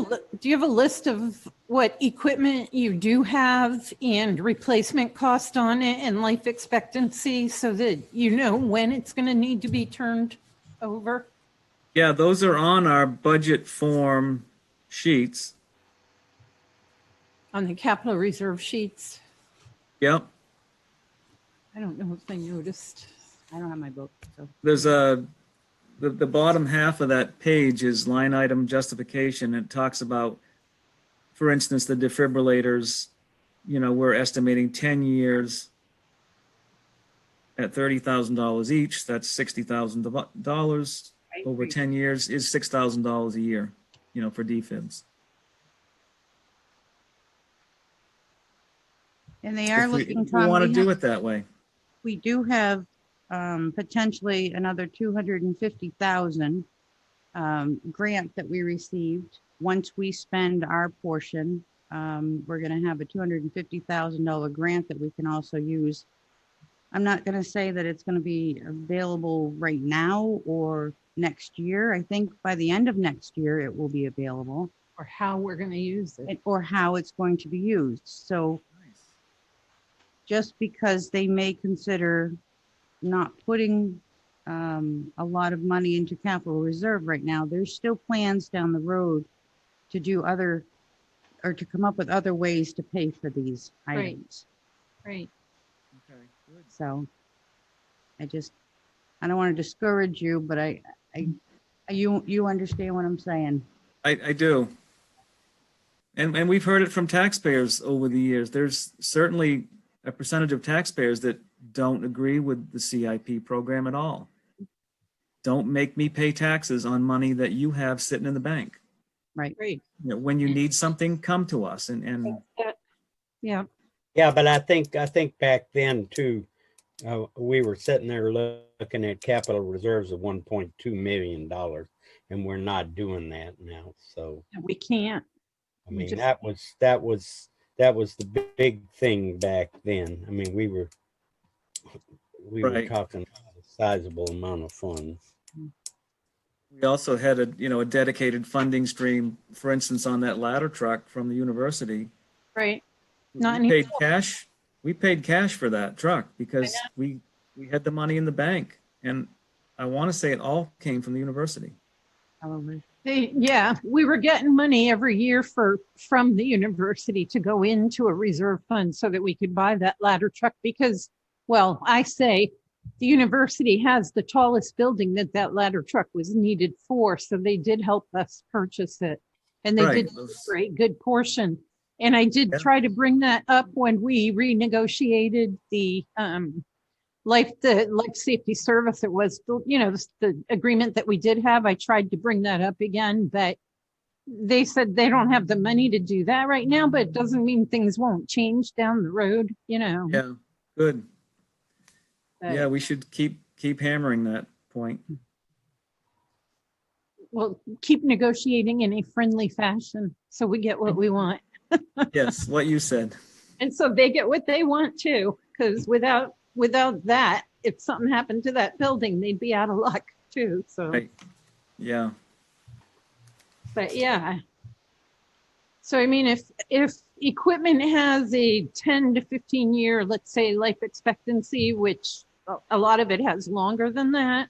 a list of what equipment you do have and replacement cost on it and life expectancy so that you know when it's going to need to be turned over? Yeah, those are on our budget form sheets. On the capital reserve sheets? Yep. I don't know if I noticed. I don't have my book, so. There's the bottom half of that page is line item justification. It talks about, for instance, the defibrillators, you know, we're estimating 10 years at $30,000 each. That's $60,000 over 10 years is $6,000 a year, you know, for defibs. And they are If looking, we Tom, want to we do have- it that way. we do have potentially another 250,000 grant that we received. Once we spend our portion, we're going to have a $250,000 grant that we can also use. I'm not going to say that it's going to be available right now or next year. I think by the end of next year, it will be available. Or how we're going to use it. Or how it's going to be used. So just because they may consider not putting a lot of money into capital reserve right now, there's still plans down the road to do other, or to come up with other ways to pay for these items. Right. Okay, good. So I don't want to discourage you, but you understand what I'm saying. I do. And we've heard it from taxpayers over the years. There's certainly a percentage of taxpayers that don't agree with the CIP program at all. Don't make me pay taxes on money that you have sitting in the bank. Right. Right. You know, when you need something, come to us. And Yeah. Yeah, but I think back then too, we were sitting there looking at capital reserves of $1.2 million, and we're not doing that now. So We can't. I mean, just- that was the big thing back then. I mean, we were Right. talking about a sizable amount of funds. we also had a dedicated funding stream, for instance, on that ladder truck from the university. Right. Not We paid anymore. cash. We paid cash for that truck because we had the money in the bank. And I want to say it all came from the university. Probably. Yeah, we were getting money every year from the university to go into a reserve fund so that we could buy that ladder truck because, well, I say the university has the tallest building that ladder truck was needed for. So they did help us purchase it. And they Right. did a great good portion. And I did Yeah. try to bring that up when we renegotiated the life safety service. It was, the agreement that we did have. I tried to bring that up again, but they said they don't have the money to do that right now, but it doesn't mean things won't change down the road, Yeah, good. But, Yeah, we should keep hammering that point. Well, keep negotiating in a friendly fashion so we get what we want. Yes, what you said. And so they get what they want too, because without that, if something happened to that building, they'd be out of luck too. So Right. Yeah. But yeah. So I mean, if equipment has a 10 to 15 year, let's say, life expectancy, which a lot of it has longer than that,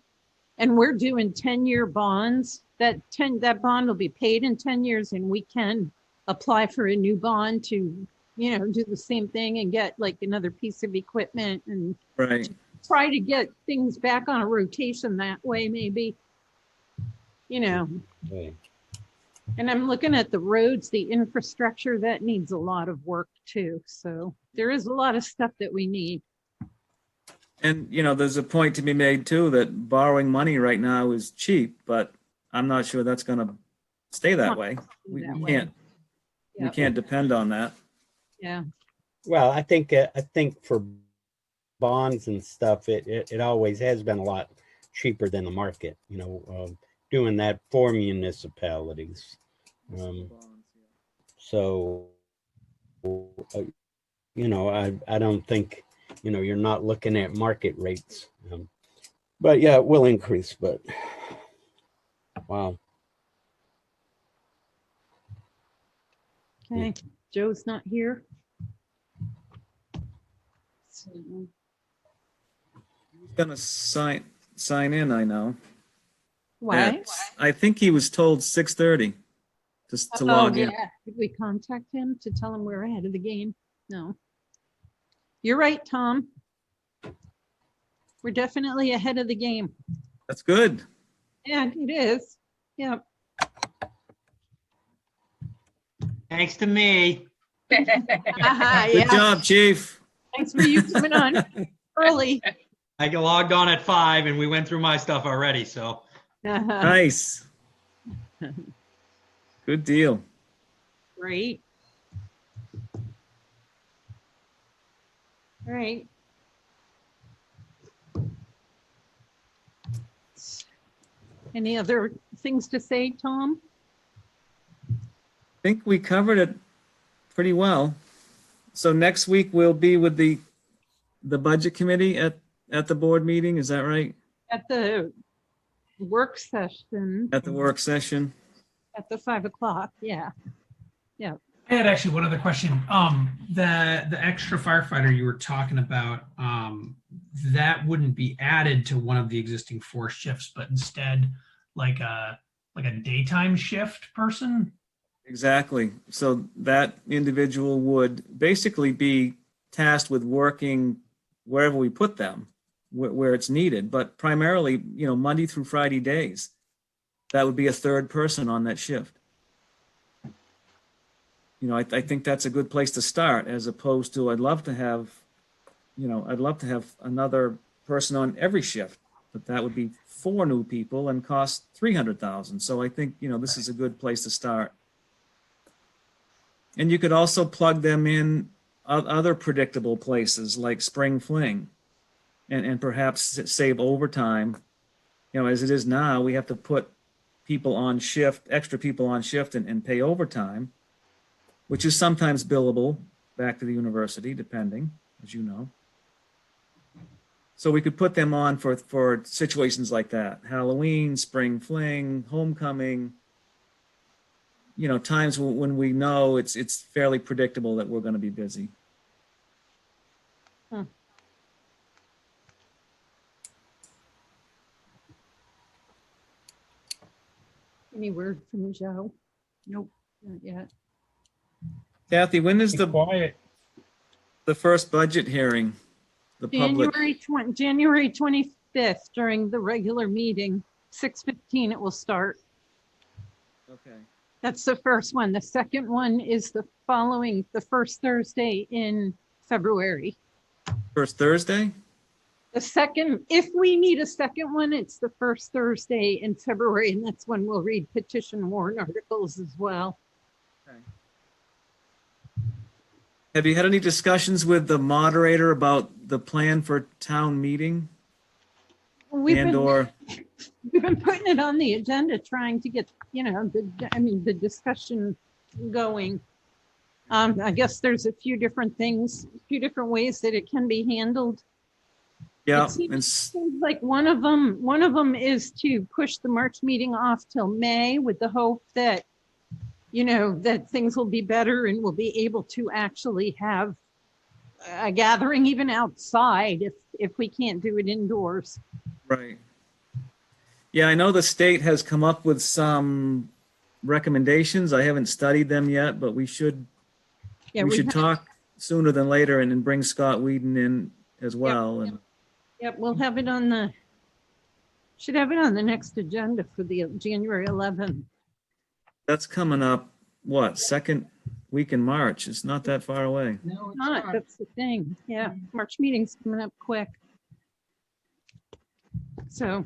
and we're doing 10-year bonds, that bond will be paid in 10 years, and we can apply for a new bond to, do the same thing and get like another piece of equipment and Right. try to get things back on a rotation that way, maybe. Okay. And I'm looking at the roads, the infrastructure that needs a lot of work too. So there is a lot of stuff that we need. And, there's a point to be made too, that borrowing money right now is cheap, but I'm not sure that's going to stay that way. We Yep. can't depend on that. Yeah. Well, I think for bonds and stuff, it always has been a lot cheaper than the market. Doing that for municipalities. So, I don't think, you're not looking at market rates. But yeah, it will increase, but wow. Okay. Joe's not here. So, He's going to sign in, I know. why? I think he was told 6:30 to log in. Yeah. Did we contact him to tell him we're ahead of the game? No. You're right, Tom. We're definitely ahead of the game. That's good. Yeah, it is. Yeah. Thanks to me. Good job, Chief. Thanks for you coming on early. I logged on at 5 and we went through my stuff already, so. Nice. Good deal. Great. All right. Any other things to say, Tom? I think we covered it pretty well. So next week we'll be with the budget committee at the board meeting. Is that right? At the work session. At the work session. At the 5 o'clock. Yeah. Yeah. I had actually one other question. The extra firefighter you were talking about, that wouldn't be added to one of the existing 4 shifts, but instead like a daytime shift person. Exactly. So that individual would basically be tasked with working wherever we put them, where it's needed, but primarily, Monday through Friday days. That would be a third person on that shift. I think that's a good place to start, as opposed to I'd love to have another person on every shift, but that would be 4 new people and cost $300,000. So I think, this is a good place to start. And you could also plug them in other predictable places like spring fling and perhaps save overtime. As it is now, we have to put people on shift, extra people on shift and pay overtime, which is sometimes billable back to the university, depending, as you know. So we could put them on for situations like that: Halloween, spring fling, homecoming, times when we know it's fairly predictable that we're going to be busy. Any word from Joe? Nope, not yet. Kathy, when is Be quiet. the first budget hearing? The public. January 25th during the regular meeting, 6:15 it will start. Okay. That's the first one. The second one is the first Thursday in February. First Thursday? The second, if we need a second one, it's the first Thursday in February, and that's when we'll read petition warrant articles as well. Okay. Have you had any discussions with the moderator about the plan for town meeting? We've been putting it on the agenda, trying to get, the discussion going. I guess there's a few different ways that it can be handled. Yeah, It seems- and Seems like one of them is to push the March meeting off till May with the hope that, that things will be better and we'll be able to actually have a gathering even outside if we can't do it indoors. right. Yeah, I know the state has come up with some recommendations. I haven't studied them yet, but we should Yeah, we should have- talk sooner than later and bring Scott Whedon in as well. And Yep, we'll have it should have it on the next agenda for the January 11th. that's coming up, what, second week in March? It's not that far away. No, it's Not, not. that's the thing. Yeah, March meeting's coming up quick. So,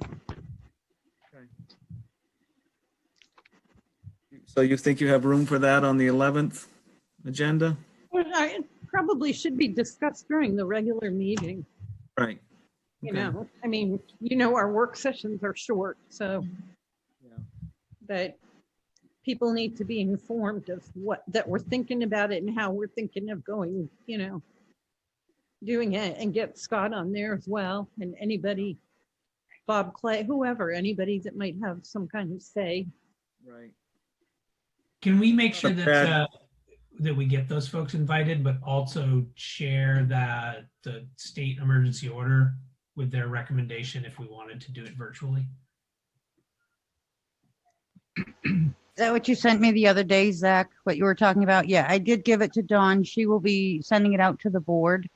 So you think you have room for that on the 11th agenda? well, it probably should be discussed during the regular meeting, Right. Okay. I mean, our work sessions are short, so. Yeah. But people need to be informed of that we're thinking about it and how we're thinking of going, doing it, and get Scott on there as well, and anybody, Bob Clay, whoever, anybody that might have some kind of say. Right. Can we make sure Not that that we get those folks invited, but also share that the state emergency order with their recommendation if we wanted to do it virtually? Is that what you sent me the other day, Zach? What you were talking about? Yeah, I did give it to Dawn. She will be sending it out to the board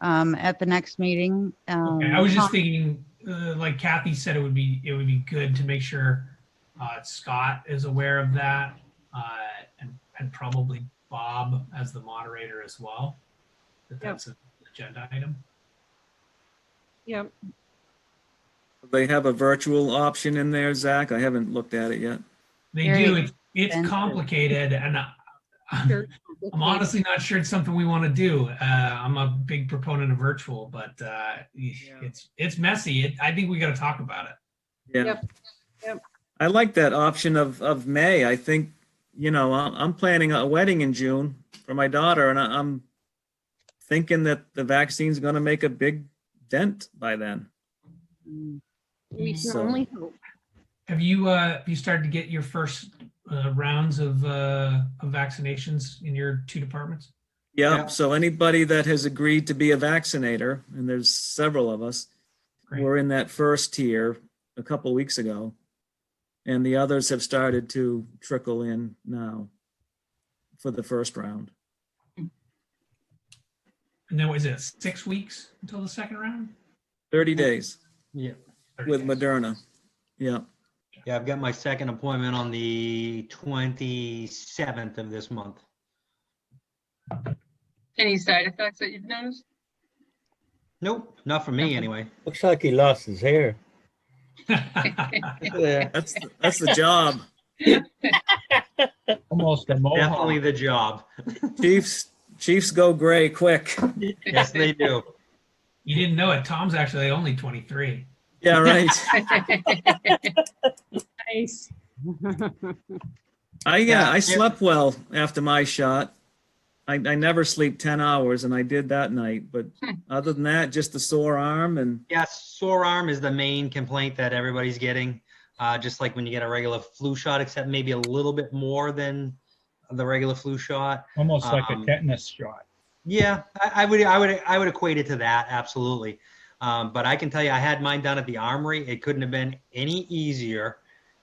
at the next meeting. Okay, I was just thinking, like Kathy said, it would be good to make sure Scott is aware of that, and probably Bob as the moderator as well. That's an agenda item. Yep. They have a virtual option in there, Zach? I haven't looked at it yet. They Very do. It's expensive. complicated, and Very I'm honestly not sure it's something we want to do. I'm a big proponent of virtual, but it's messy. I think we got to talk about it. Yeah. Yep. I like that option of May. I think, I'm planning a wedding in June for my daughter, and I'm thinking that the vaccine's going to make a big dent by then. We can So- only hope. Have you started to get your first rounds of vaccinations in your two departments? Yeah, Yeah. so anybody that has agreed to be a vaccinator, and there's several of us, Great. were in that first tier a couple weeks ago. And the others have started to trickle in now for the first round. And then was it 6 weeks until the second round? 30 days Yeah. 30 with days. Moderna. Yeah. Yeah, I've got my second appointment on the 27th of this month. Any side effects that you've noticed? Nope, not for me anyway. Looks like he lost his hair. Yeah, That's the job. Almost a definitely mohawk. the job. Chiefs go gray quick. Yes, they do. You didn't know it. Tom's actually only 23. Yeah, right. Nice. I slept well after my shot. I never sleep 10 hours, and I did that night. But other than that, just the sore arm and Yes, sore arm is the main complaint that everybody's getting. Just like when you get a regular flu shot, except maybe a little bit more than the regular flu shot. Almost like a Um, tetanus shot. Yeah, I would equate it to that, absolutely. But I can tell you, I had mine done at the Armory. It couldn't have been any easier.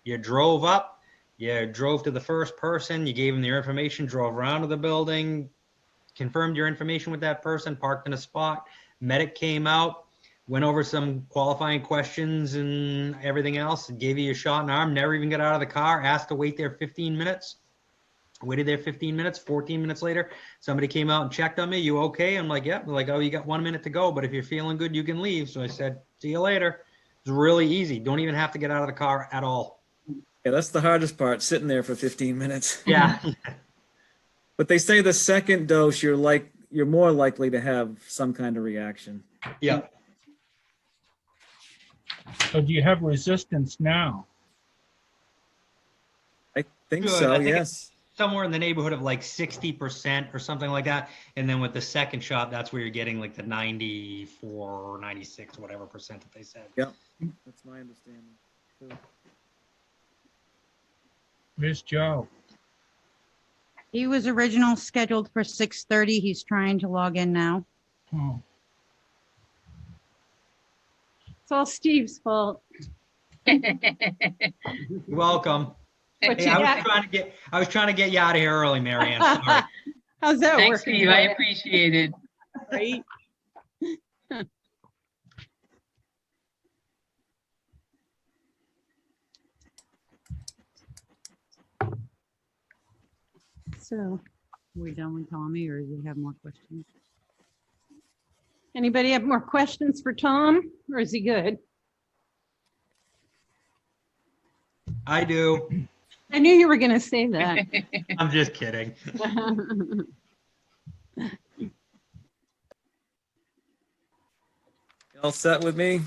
You drove up, you drove to the first person, you gave them their information, drove around to the building, confirmed your information with that person, parked in a spot. Medic came out, went over some qualifying questions and everything else, gave you a shot in the arm, never even got out of the car, asked to wait there 15 minutes. Waited there 15 minutes, 14 minutes later, somebody came out and checked on me. You okay? I'm like, yeah. They're like, oh, you got 1 minute to go, but if you're feeling good, you can leave. So I said, see you later. It's really easy. Don't even have to get out of the car at all. yeah, that's the hardest part, sitting there for 15 minutes. Yeah. But they say the second dose, you're more likely to have some kind of reaction. Yeah. So do you have resistance now? I think Good. so, I think yes. somewhere in the neighborhood of like 60% or something like that. And then with the second shot, that's where you're getting like the 94 or 96, whatever percent that they said. Yep, that's my understanding. too. Miss Joe. He was original scheduled for 6:30. He's trying to log in now. Oh, It's all Steve's fault. You're welcome. But Hey, you I got- was trying to get you out of here early, Mary Ann. Sorry. How's that Thanks, working? Steve. I for you? appreciate it. Right? So, Are we done with Tommy, or do we have more questions? anybody have more questions for Tom, or is he good? I do. I knew you were going to say that. I'm just kidding. All set with me?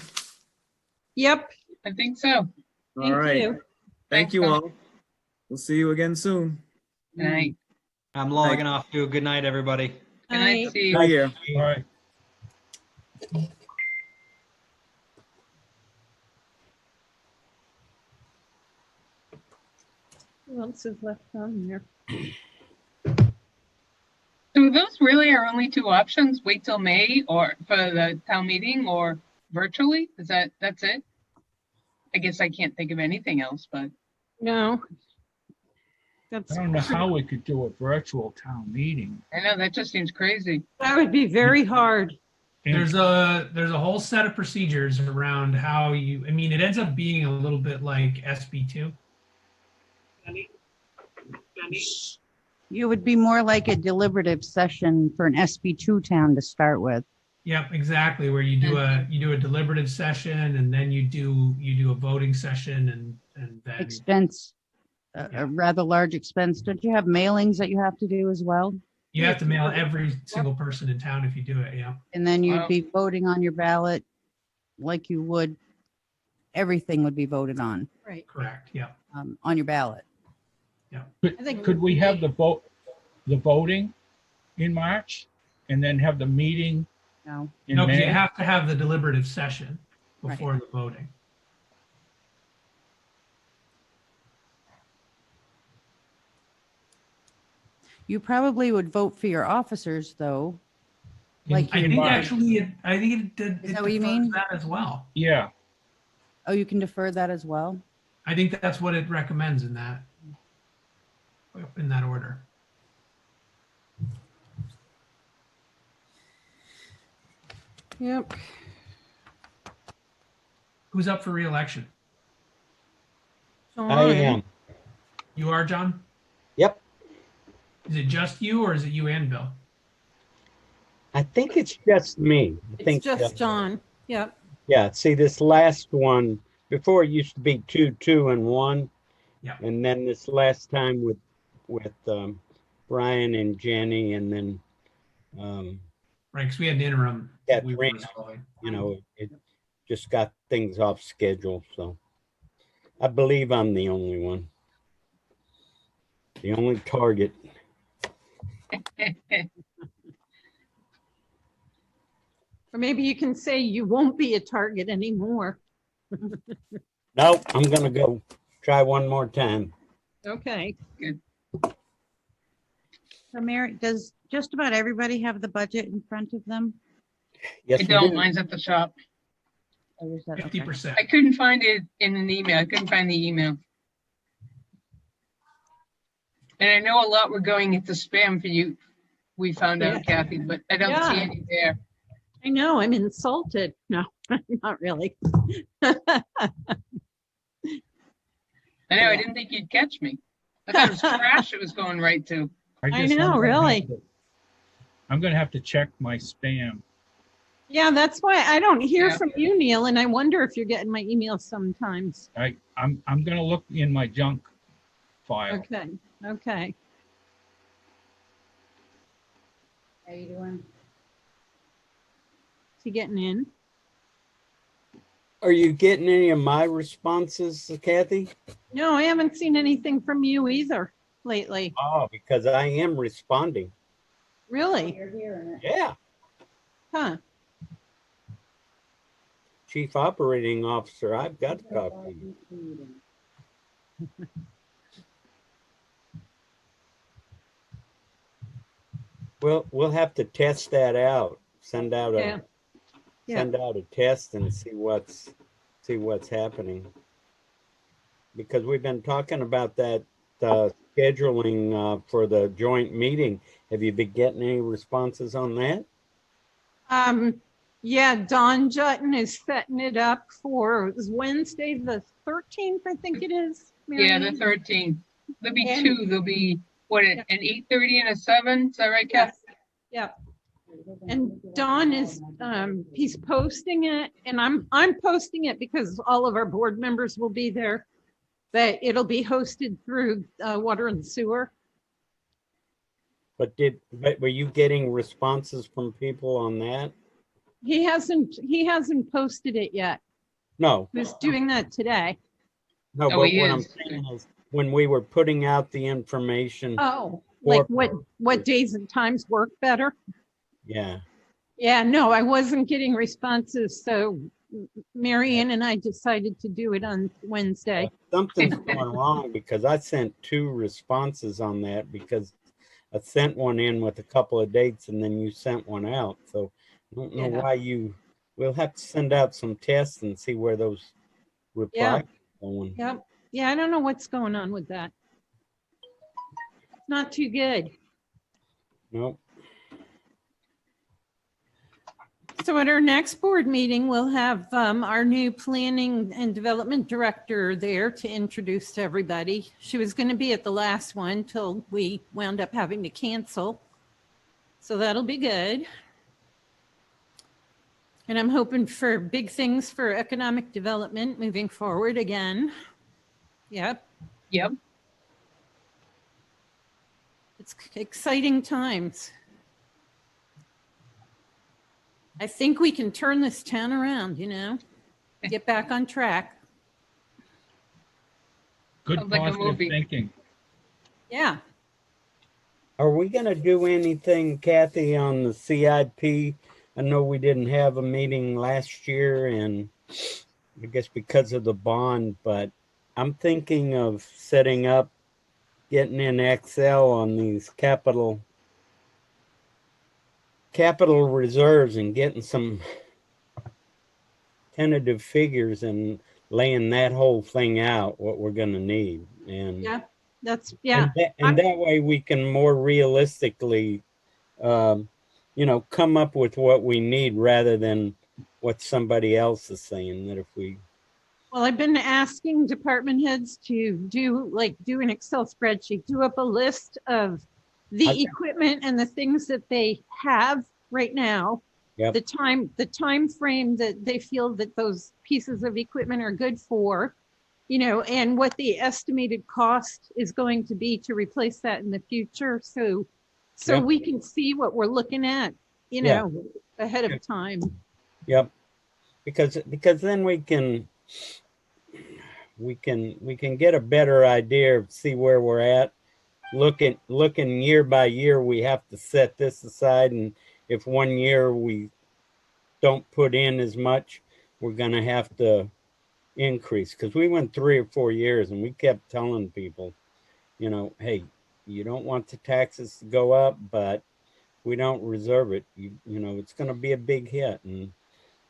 Yep. I think so. All Thank right. you. Thank Thanks, you Tom. all. We'll see you again soon. Good night. I'm logging off too. Good night, everybody. Good night, Night. Steve. New Year. all right. Who else is left on there? So those really are only two options? Wait till May or for the town meeting or virtually? That's it? I guess I can't think of anything else, but No. That's, I don't know how we could do a virtual town meeting. I know that just seems crazy. that would be very hard. And- There's a whole set of procedures around how you, I mean, it ends up being a little bit like SB2. You would be more like a deliberative session for an SB2 town to start with. Yep, exactly. Where you do a deliberative session and then you do a voting session and then Expense, a rather large expense. Don't you have mailings that you have to do as well? you have to mail every single person in town if you do it. Yeah. And then you'd Wow. be voting on your ballot like you would, everything would be voted on Right. Correct. Yeah. on your ballot. I think- Could we have the voting in March and then have the meeting No, in No, because you May? have to have the deliberative session before the voting. you probably would vote for your officers, though. Like I in think March. actually, I think it did. Is It that what you defers mean? that as well. Yeah, Oh, you can defer that as well? I think that's what it recommends in that order. Yep. Who's up for reelection? I John. am. You are, John? Yep. Is it just you or is it you and Bill? I think it's just me. I think It's just John. Yep. Yeah, see this last one, before it used to be 2, 2, and 1. Yeah. And then this last time with Brian and Jenny, and then Right, because we had an interim that we were Katrina. resolving. you know, it just got things off schedule. So I believe I'm the only one. The only target. Or maybe you can say you won't be a target anymore. Nope, I'm gonna go try one more time. Okay. So Mary, does just about everybody have the budget in front of them? Yes, I we don't, do. mine's at the shop. Or is that okay? 50%. I couldn't find it in an email. I couldn't find the email. And I know a lot were going into spam for you. We found out, Kathy, but I don't see Yeah. any there. I know, I'm insulted. No, not really. I know, I didn't think you'd catch me. I thought it was trash it was going right to. I guess know, I'm gonna really. have to- I'm gonna have to check my spam. Yeah, that's why I don't hear Yeah. from you, Neil, and I wonder if you're getting my emails sometimes. I'm gonna look in my junk file. Okay, okay. How you doing? Is he getting in? Are you getting any of my responses, Kathy? No, I haven't seen anything from you either. lately. Oh, because I am responding. Really? Yeah. Huh? Chief Operating Officer, I've got to talk to you. We'll have to test that out. Send out Yeah. a test and see what's happening. Because we've been talking about that scheduling for the joint meeting. Have you been getting any responses on that? Yeah, Don Jutton is setting it up for it was Wednesday, the 13th, I think it is. Yeah, the Marianne? 13th. There'll be And- two. There'll be what, an 8:30 and a 7? Is that right, Kath? Yes. Yeah. And Don is, he's posting it, and I'm posting it because all of our board members will be there. But it'll be hosted through Water and Sewer. But were you getting responses from people on that? He hasn't posted it yet. No. He was doing that today. No, Oh, but he what I'm is. saying is when we were putting out the information, Oh, like what days and times work better? yeah. Yeah, no, I wasn't getting responses, so Marianne and I decided to do it on Wednesday. Something's going wrong because I sent 2 responses on that because I sent one in with a couple of dates and then you sent one out. So I don't know why we'll have to send out some tests and see where those replies are going. Yep. Yeah, I don't know what's going on with that. It's not too good. Nope. So at our next board meeting, we'll have our new planning and development director there to introduce to everybody. She was going to be at the last one till we wound up having to cancel. So that'll be good. And I'm hoping for big things for economic development moving forward again. Yep. Yep. It's exciting times. I think we can turn this town around, get back on track. Good Sounds like a positive movie. thinking. Yeah. Are we going to do anything, Kathy, on the CIP? I know we didn't have a meeting last year and I guess because of the bond, but I'm thinking of setting up, getting in Excel on these capital reserves and getting some tentative figures and laying that whole thing out, what we're going to need. And Yeah. And that way we can more realistically, come up with what we need rather than what somebody else is saying. That if we, Well, I've been asking department heads to do an Excel spreadsheet, do up a list of the equipment and the things that they have right now. Yep. The time frame that they feel that those pieces of equipment are good for, and what the estimated cost is going to be to replace that in the future. So Yep. we can see what we're looking at, Yeah. ahead of time. yep, because then we can get a better idea of see where we're at. Looking year by year, we have to set this aside, and if one year we don't put in as much, we're going to have to increase, because we went 3 or 4 years and we kept telling people, hey, you don't want the taxes to go up, but we don't reserve it. It's going to be a big hit, and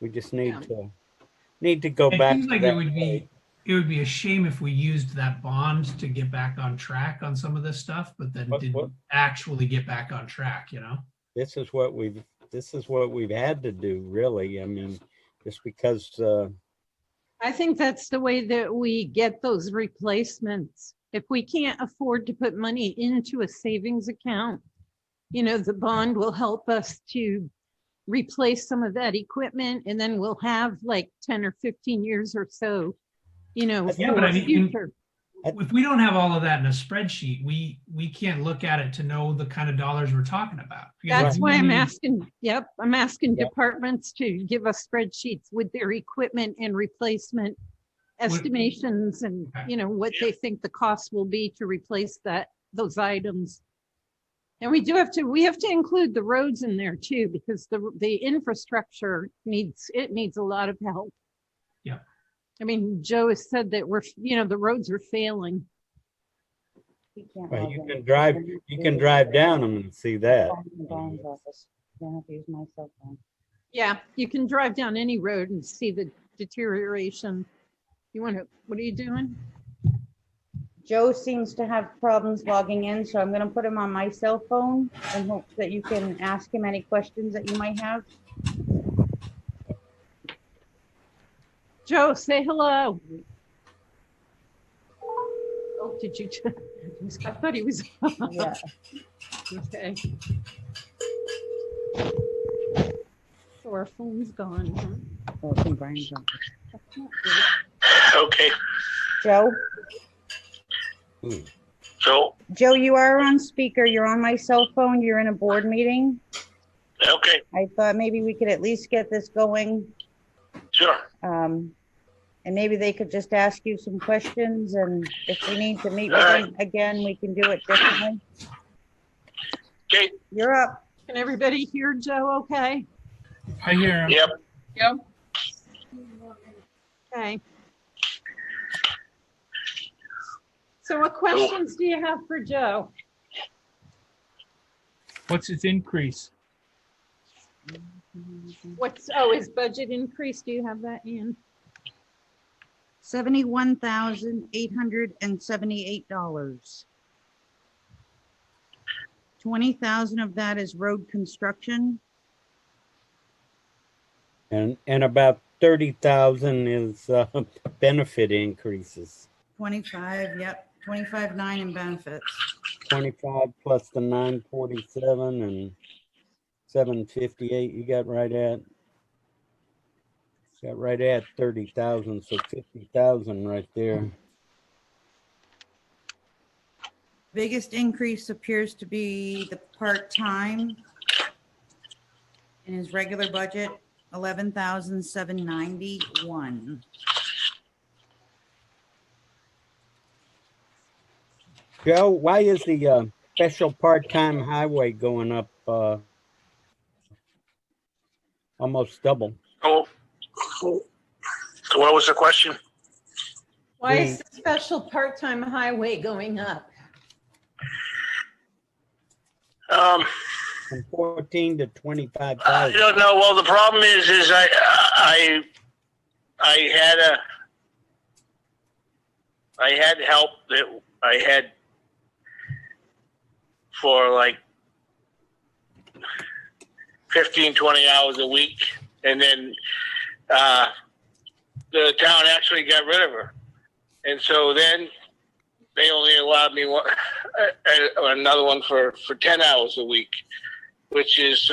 we just need to go It back. seems like to it would be a shame if we used that bond to get back on track on some of this stuff, but then didn't actually get back on track, This is what we've had to do, really. I mean, just because I think that's the way that we get those replacements. If we can't afford to put money into a savings account, the bond will help us to replace some of that equipment, and then we'll have like 10 or 15 years or so, Yeah, for but I mean, future. if we don't have all of that in a spreadsheet, we can't look at it to know the kind of dollars we're talking about. Because That's if why we I'm need- asking, I'm asking departments to give us spreadsheets with their equipment and replacement estimations and, Okay. what they think the cost will be to replace that those items. And we have to include the roads in there too, because the infrastructure needs a lot of help. Yeah. I mean, Joe has said that the roads are failing. Well, you can drive down them and see that. Yeah, you can drive down any road and see the deterioration. What are you doing? Joe seems to have problems logging in, so I'm gonna put him on my cell phone in hopes that you can ask him any questions that you might have. Joe, say hello. Oh, did you? I thought he was. Yeah. Okay. So our phone's gone. Huh? Oh, it's in Brian's office. That's not good. Okay, Joe? so, Joe, you are on speaker. You're on my cell phone. You're in a board meeting. okay, I thought maybe we could at least get this going. sure. And maybe they could just ask you some questions, and if we need to meet with All right. them again, we can do it differently. Okay, You're up. Can everybody hear Joe okay? I hear him. yep. Yep. Okay. So what questions do you have for Joe? What's his increase? His budget increase? Do you have that, Ian? $71,878. 20,000 of that is road construction. And about 30,000 is benefit increases. 25, yep, 25.9 in benefits. 25 plus the 947 and 758. You got right at 30,000, so 50,000 right there. Biggest increase appears to be the part-time in his regular budget, 11,791. Joe, why is the special part-time highway going up almost double? Oh, so what was the question? Why is the special part-time highway going up? From 14 to 25,000. I don't know. Well, the problem is I had help that I had for like 15, 20 hours a week. And then the town actually got rid of her. And so then they only allowed me another one for 10 hours a week, which is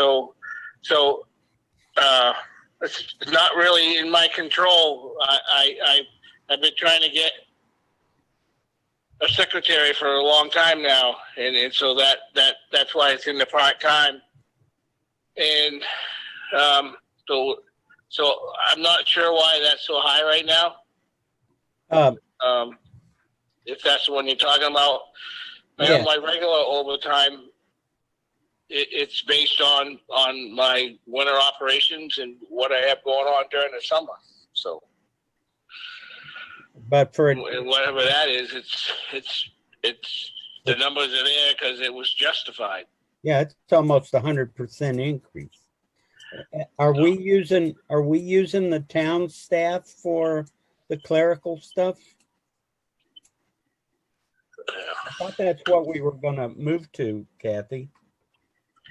it's not really in my control. I've been trying to get a secretary for a long time now, and so that's why it's in the part-time. And so I'm not sure why that's so high right now. If that's the one you're talking about. Yeah. My regular overtime, it's based on my winter operations and what I have going on during the summer. So, But for and whatever that is, it's the numbers are there because it was justified. yeah, it's almost 100% increase. Are we using the town staff for the clerical stuff? I thought that's what we were gonna move to, Kathy.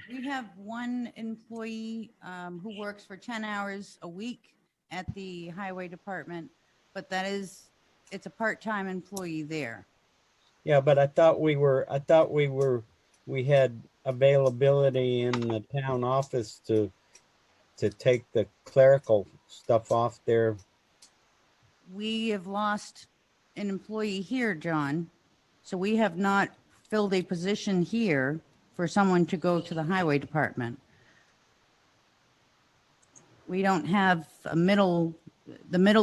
We have one employee who works for 10 hours a week at the highway department, but it's a part-time employee there. Yeah, but I thought we had availability in the town office to take the clerical stuff off there. We have lost an employee here, John. So we have not filled a position here for someone to go to the highway department. We don't have the middle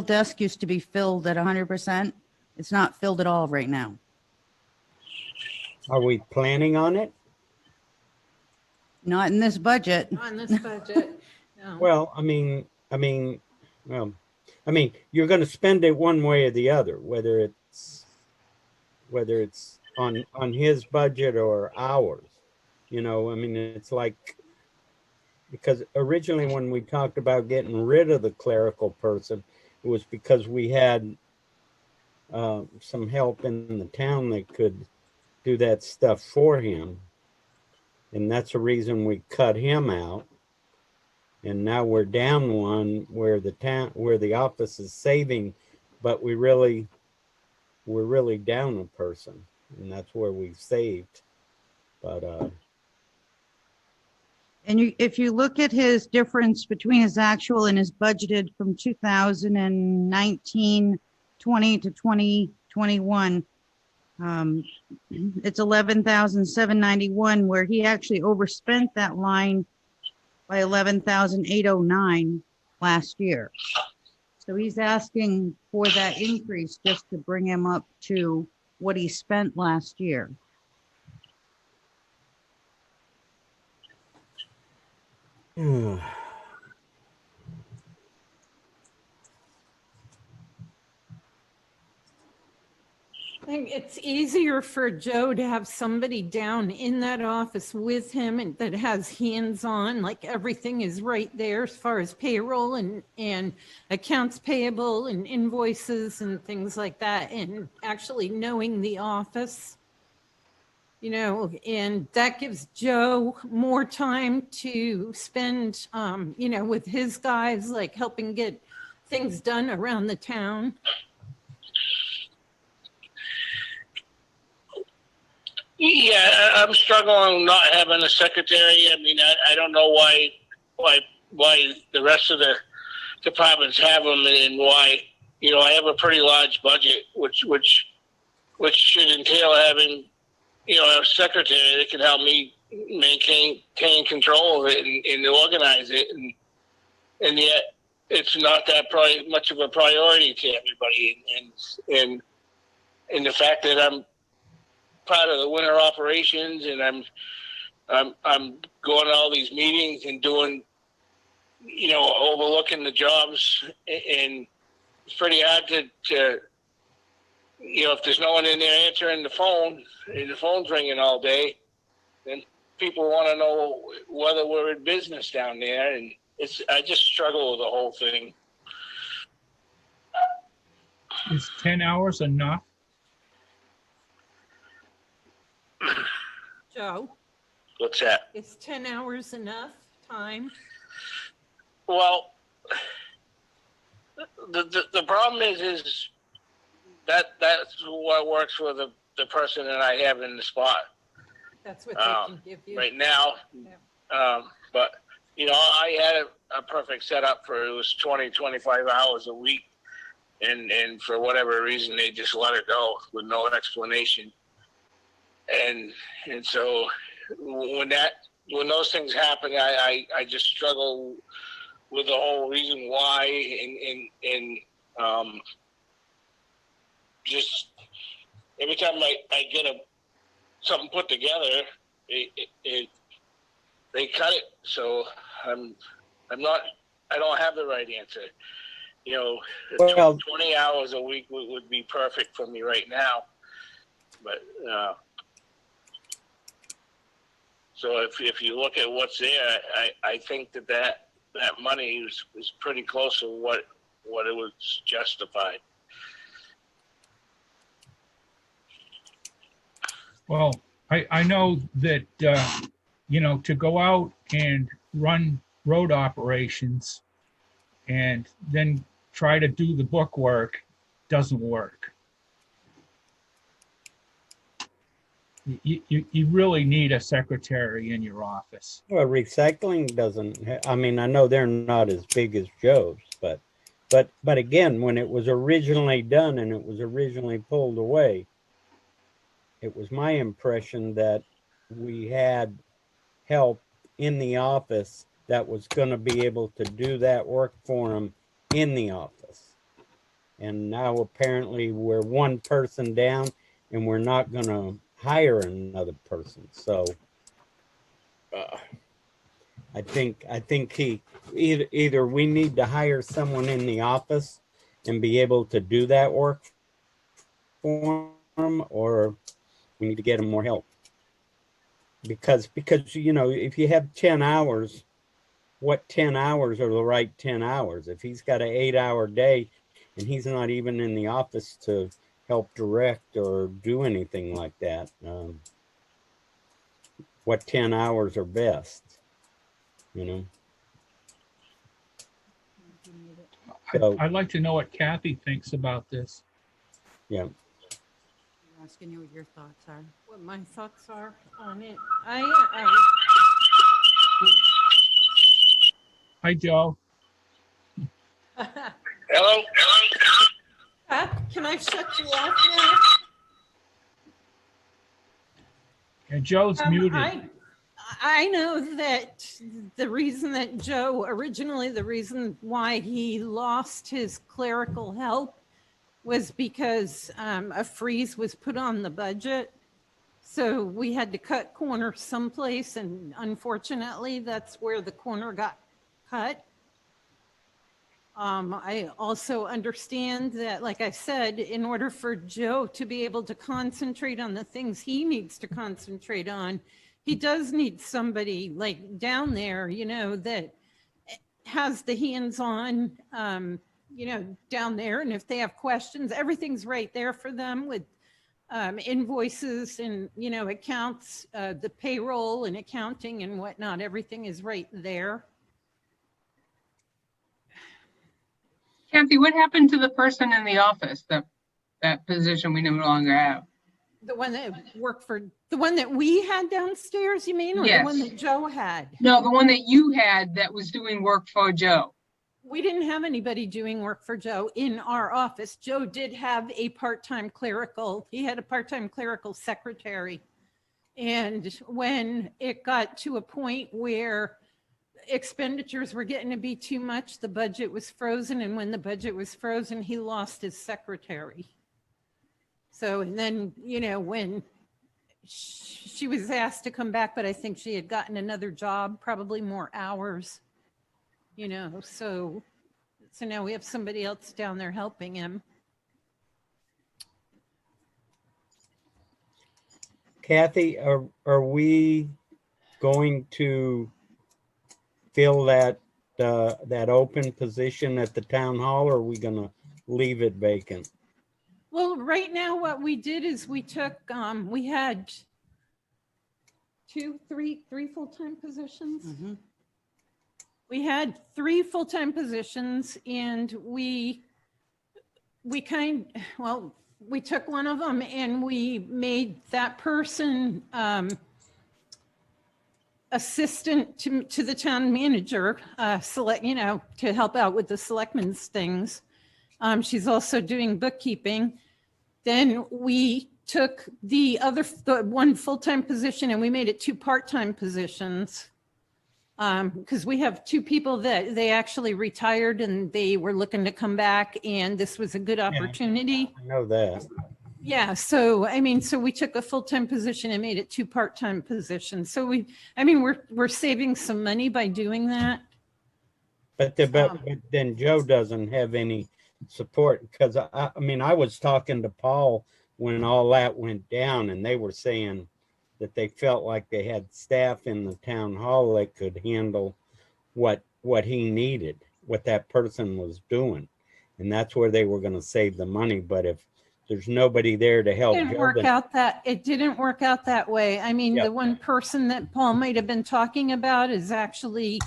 desk used to be filled at 100%. It's not filled at all right now. Are we planning on it? Not in this budget. On this budget. No. Well, you're going to spend it one way or the other, whether it's on his budget or ours. It's like, because originally when we talked about getting rid of the clerical person, it was because we had some help in the town that could do that stuff for him. And that's the reason we cut him out. And now we're down one where the office is saving, but we're really down a person, and that's where we've saved. But And if you look at his difference between his actual and his budgeted from 2019, 20 to 2021, it's 11,791, where he actually overspent that line by 11,809 last year. So he's asking for that increase just to bring him up to what he spent last year. I think it's easier for Joe to have somebody down in that office with him and that has hands-on, like everything is right there as far as payroll and accounts payable and invoices and things like that, and actually knowing the office, and that gives Joe more time to spend, with his guys, like helping get things done around the town. Yeah, I'm struggling not having a secretary. I don't know why the rest of the departments have them, and why, I have a pretty large budget, which should entail having, a secretary that can help me maintain control of it and organize it, and yet it's not that much of a priority to everybody, and the fact that I'm part of the winter operations, and I'm going to all these meetings and doing, overlooking the jobs, and it's pretty hard to if there's no one in there answering the phone, and the phone's ringing all day, then people want to know whether we're in business down there, and I just struggle with the whole thing. Is 10 hours enough? Joe, What's that? is 10 hours enough time? Well, the problem is that's what works for the person that I have in the spot That's what they can give you. right now. Yeah. But I had a perfect setup for, it was 25 hours a week, and for whatever reason they just let it go with no explanation. And so when those things happen, I just struggle with the whole reason why, and just every time I get something put together, they cut it. So I don't have the right answer. 20 hours a week would be perfect for me right now, but. So if you look at what's there, I think that money is pretty close to what it was justified. Well, I know that, to go out and run road operations and then try to do the book work doesn't work. You really need a secretary in your office. Well, recycling doesn't. I know they're not as big as Joe's, but again, when it was originally done and it was originally pulled away, it was my impression that we had help in the office that was going to be able to do that work for them in the office. And now apparently we're one person down, and we're not going to hire another person. So I think he either we need to hire someone in the office and be able to do that work for him, or we need to get him more help. Because you know, if you have 10 hours, what 10 hours are the right 10 hours? If he's got an 8-hour day and he's not even in the office to help direct or do anything like that, what 10 hours are best, you know? So, I'd like to know what Kathy thinks about this. yeah. I'm asking you what your thoughts are. What my thoughts are on it. Hi, Joe. Hello? Pat, can I shut you off now? And Joe's muted. I know that the reason that Joe, originally the reason why he lost his clerical help was because a freeze was put on the budget. So we had to cut corners someplace, and unfortunately, that's where the corner got cut. I also understand that, like I said, in order for Joe to be able to concentrate on the things he needs to concentrate on, he does need somebody like down there, you know, that has the hands-on, you know, down there. And if they have questions, everything's right there for them with invoices and, you know, accounts, the payroll and accounting and whatnot. Everything is right there. Kathy, what happened to the person in the office, that position we no longer have? The one that worked for, the one that we had downstairs, you mean? Or Yes. the one that Joe had? No, the one that you had that was doing work for Joe. We didn't have anybody doing work for Joe in our office. Joe did have a part-time clerical. He had a part-time clerical secretary. And when it got to a point where expenditures were getting to be too much, the budget was frozen. And when the budget was frozen, he lost his secretary. So, and then, you know, when she was asked to come back, but I think she had gotten another job, probably more hours, you know, so now we have somebody else down there helping him. Kathy, are we going to fill that open position at the town hall, or are we gonna leave it vacant? Well, right now what we did is we took, we had three full-time positions. Mm-hmm. We had 3 full-time positions, and we took one of them and we made that person assistant to the town manager, you know, to help out with the selectmen's things. She's also doing bookkeeping. Then we took the one full-time position and we made it 2 part-time positions. Because we have 2 people that they actually retired and they were looking to come back, and this was a good opportunity. I know that. Yeah, so I mean, so we took a full-time position and made it 2 part-time positions. So we're saving some money by doing that. But then Joe doesn't have any support, because I mean, I was talking to Paul when all that went down, and they were saying that they felt like they had staff in the town hall that could handle what he needed, what that person was doing. And that's where they were going to save the money. But if there's nobody there to help, It didn't work out that way. I mean, the one person that Paul might have been talking about is actually,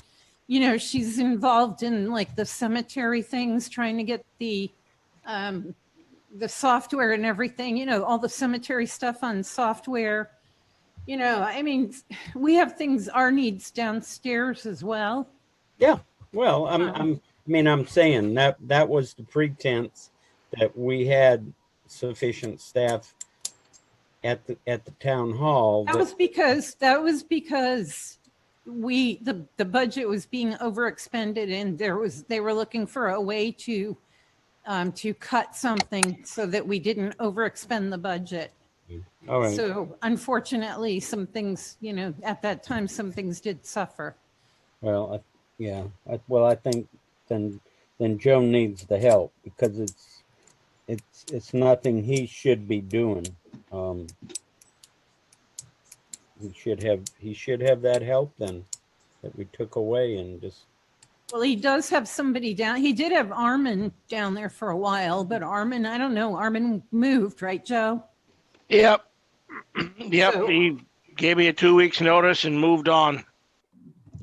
you know, she's involved in like the cemetery things, trying to get the software and everything, you know, all the cemetery stuff on software. You know, I mean, we have things, our needs downstairs as well. Yeah. Well, I'm saying that was the pretense that we had sufficient staff at the town hall. That was because the budget was being overexpended, and they were looking for a way to cut something so that we didn't overexpend the budget. All right. So unfortunately, some things, at that time, some things did suffer. Well, I think then Joe needs the help because it's nothing he should be doing. He should have that help then that we took away and just. Well, he does have somebody down. He did have Armin down there for a while, but Armin, I don't know. Armin moved, right, Joe? Yep. Yep. So- He gave me a 2 weeks notice and moved on.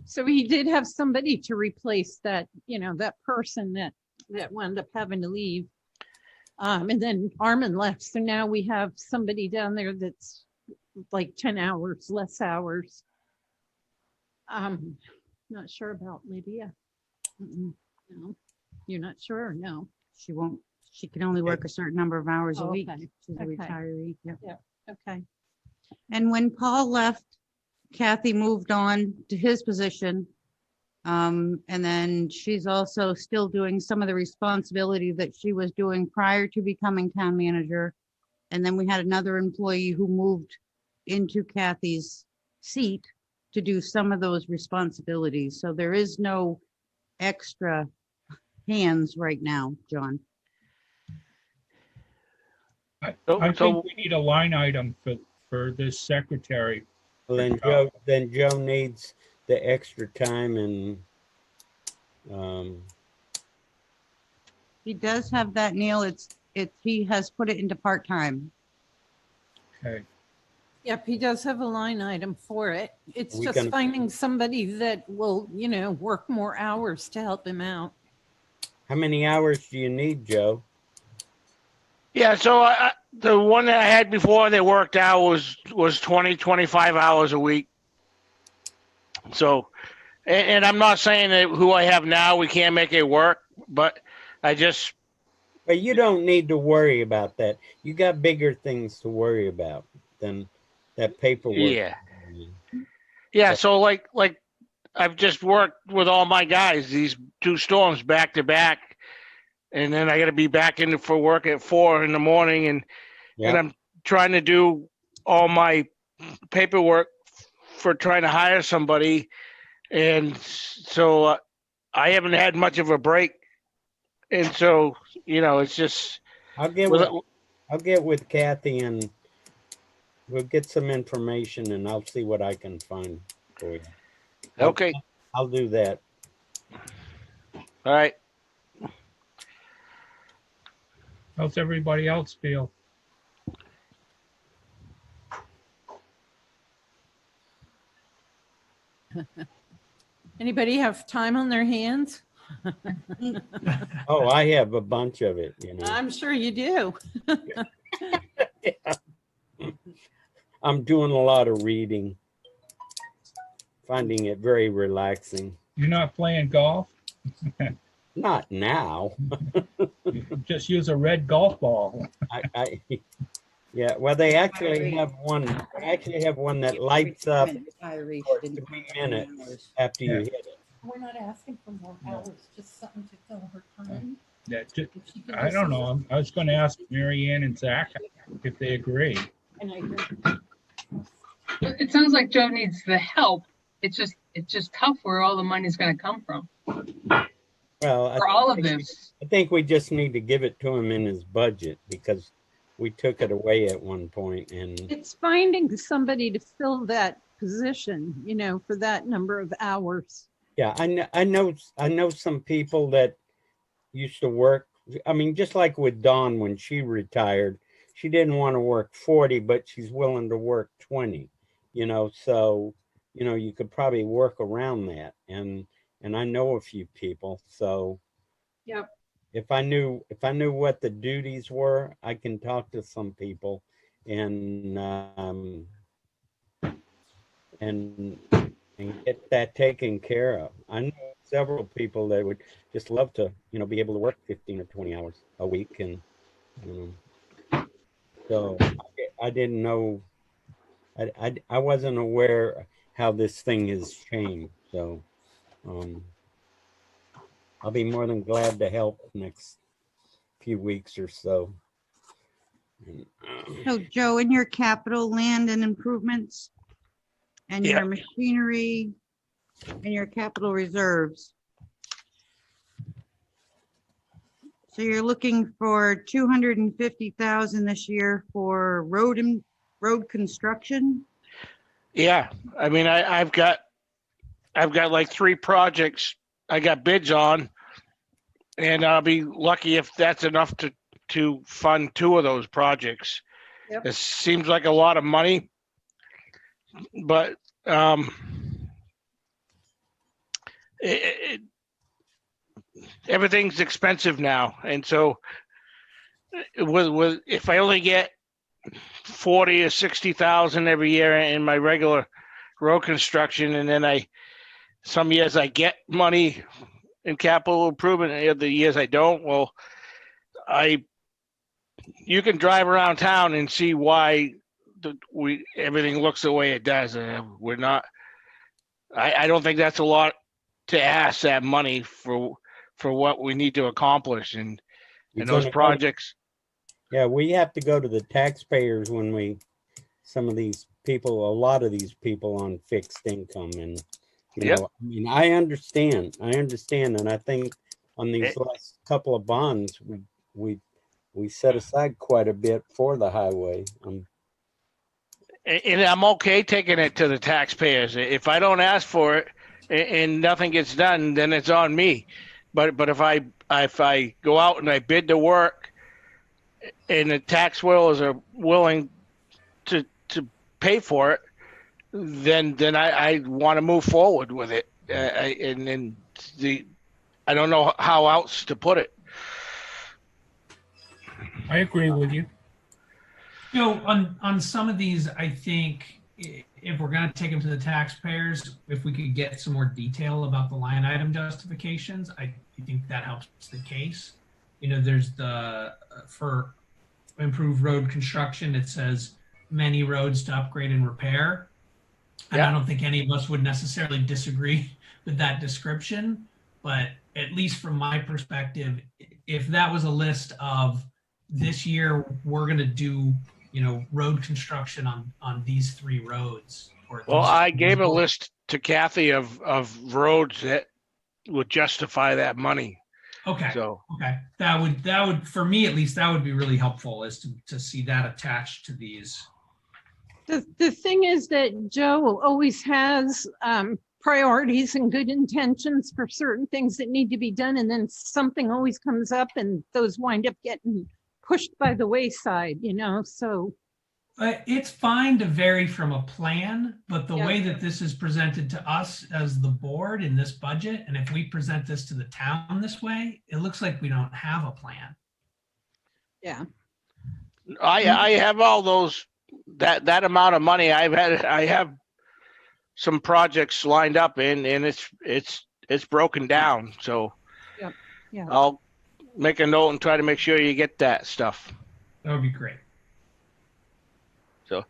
So he did have somebody to replace that, that person that wound up having to leave. And then Armin left. So now we have somebody down there that's like 10 hours, less hours. Not sure about Lydia. No, you're not sure? No. She can only work a certain number of hours a Oh, week. okay. She's a Okay. retiree. Yep. Okay. And when Paul left, Kathy moved on to his position. And then she's also still doing some of the responsibility that she was doing prior to becoming town manager. And then we had another employee who moved into Kathy's seat to do some of those responsibilities. So there is no extra hands right now, John. I So- think we need a line item for this secretary. Well, then Joe needs the extra time and He does have that, Neil. He has put it into part-time. Okay. Yep, he does have a line item for it. It's We just can- finding somebody that will, work more hours to help him out. how many hours do you need, Joe? Yeah. So the one that I had before that worked out was 20, 25 hours a week. So, and I'm not saying that who I have now, we can't make it work, but I just, But you don't need to worry about that. You got bigger things to worry about than that paperwork. yeah. Yeah. So like I've just worked with all my guys, these 2 storms back to back. And then I got to be back in for work at 4 in the morning. And I'm trying to do all my paperwork for trying to hire somebody. And so I haven't had much of a break. And so, it's just, I'll get with Kathy and we'll get some information and I'll see what I can find for you. okay. I'll do that. All right. How's everybody else feel? Anybody have time on their hands? Oh, I have a bunch of it, I'm sure you do. I'm doing a lot of reading, finding it very relaxing. You're not playing golf? Not now. Just use a red golf ball. Yeah, well, they actually have one. They actually have one that lights up for 3 minutes after you hit it. We're not asking for more hours, just something to fill her time. Yeah, I don't know. I was going to ask Mary Ann and Zach if they agree. And I agree. It sounds like Joe needs the help. It's just tough where all the money's going to come from Well, for all of this. I think we just need to give it to him in his budget because we took it away at one point and It's finding somebody to fill that position, for that number of hours. yeah, I know some people that used to work. I mean, just like with Dawn when she retired, she didn't want to work 40, but she's willing to work 20, so, you could probably work around that. And I know a few people. So Yep. if I knew what the duties were, I can talk to some people and get that taken care of. I know several people that would just love to, be able to work 15 or 20 hours a week. And, so I didn't know, I wasn't aware how this thing has changed. So, I'll be more than glad to help next few weeks or so. And So Joe, in your capital land and improvements and Yeah. your machinery and your capital reserves. So you're looking for 250,000 this year for road construction? Yeah, I mean, I've got like 3 projects I got bids on, and I'll be lucky if that's enough to fund 2 of those projects. Yep. It seems like a lot of money, but everything's expensive now, and so with if I only get 40 or 60,000 every year in my regular road construction, and then some years I get money in capital improvement, and the other years I don't. Well, you can drive around town and see why everything looks the way it does. We're not. I don't think that's a lot to ask, that money for what we need to accomplish and those projects. Yeah, we have to go to the taxpayers when a lot of these people on fixed income, and Yep. I mean, I understand, and I think on these last couple of bonds, we set aside quite a bit for the highway. And I'm okay taking it to the taxpayers. If I don't ask for it and nothing gets done, then it's on me. But if I go out and I bid the work, and the tax whalers are willing to pay for it, then I want to move forward with it. I don't know how else to put it. I agree with you. You know, on some of these, I think if we're going to take them to the taxpayers, if we could get some more detail about the line item justifications, I think that helps the case. You know, there's for improved road construction, it says many roads to upgrade and repair. And I don't think any of us would necessarily disagree with that description, but at least from my perspective, if that was a list of this year, we're going to do, road construction on these 3 roads. Well, I gave a list to Kathy of roads that would justify that money. Okay. So okay, that would for me at least, that would be really helpful, is to see that attached to these. The thing is that Joe always has priorities and good intentions for certain things that need to be done, and then something always comes up and those wind up getting pushed by the wayside, so. It's fine to vary from a plan, but the way that this is presented to us as the board in this budget, and if we present this to the town this way, it looks like we don't have a plan. Yeah. I have all those, that amount of money. I have some projects lined up and it's broken down. So Yeah. I'll make a note and try to make sure you get that stuff. That would be great. So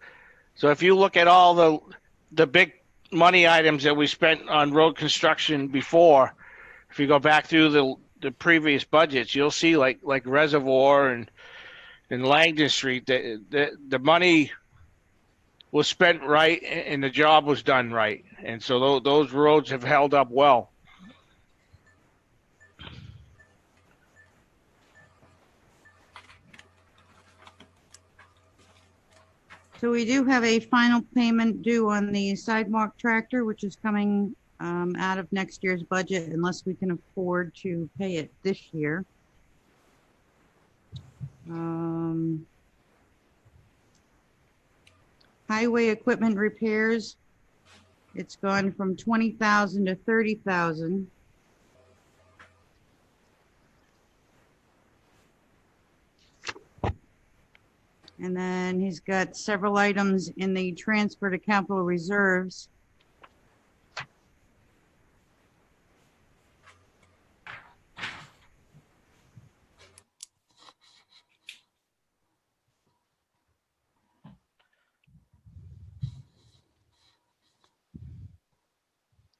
if you look at all the big money items that we spent on road construction before, if you go back through the previous budgets, you'll see like Reservoir and Langdon Street, the money was spent right and the job was done right. And so those roads have held up well. So we do have a final payment due on the sidewalk tractor, which is coming out of next year's budget unless we can afford to pay it this year. Highway equipment repairs, it's gone from 20,000 to 30,000. And then he's got several items in the transfer to capital reserves.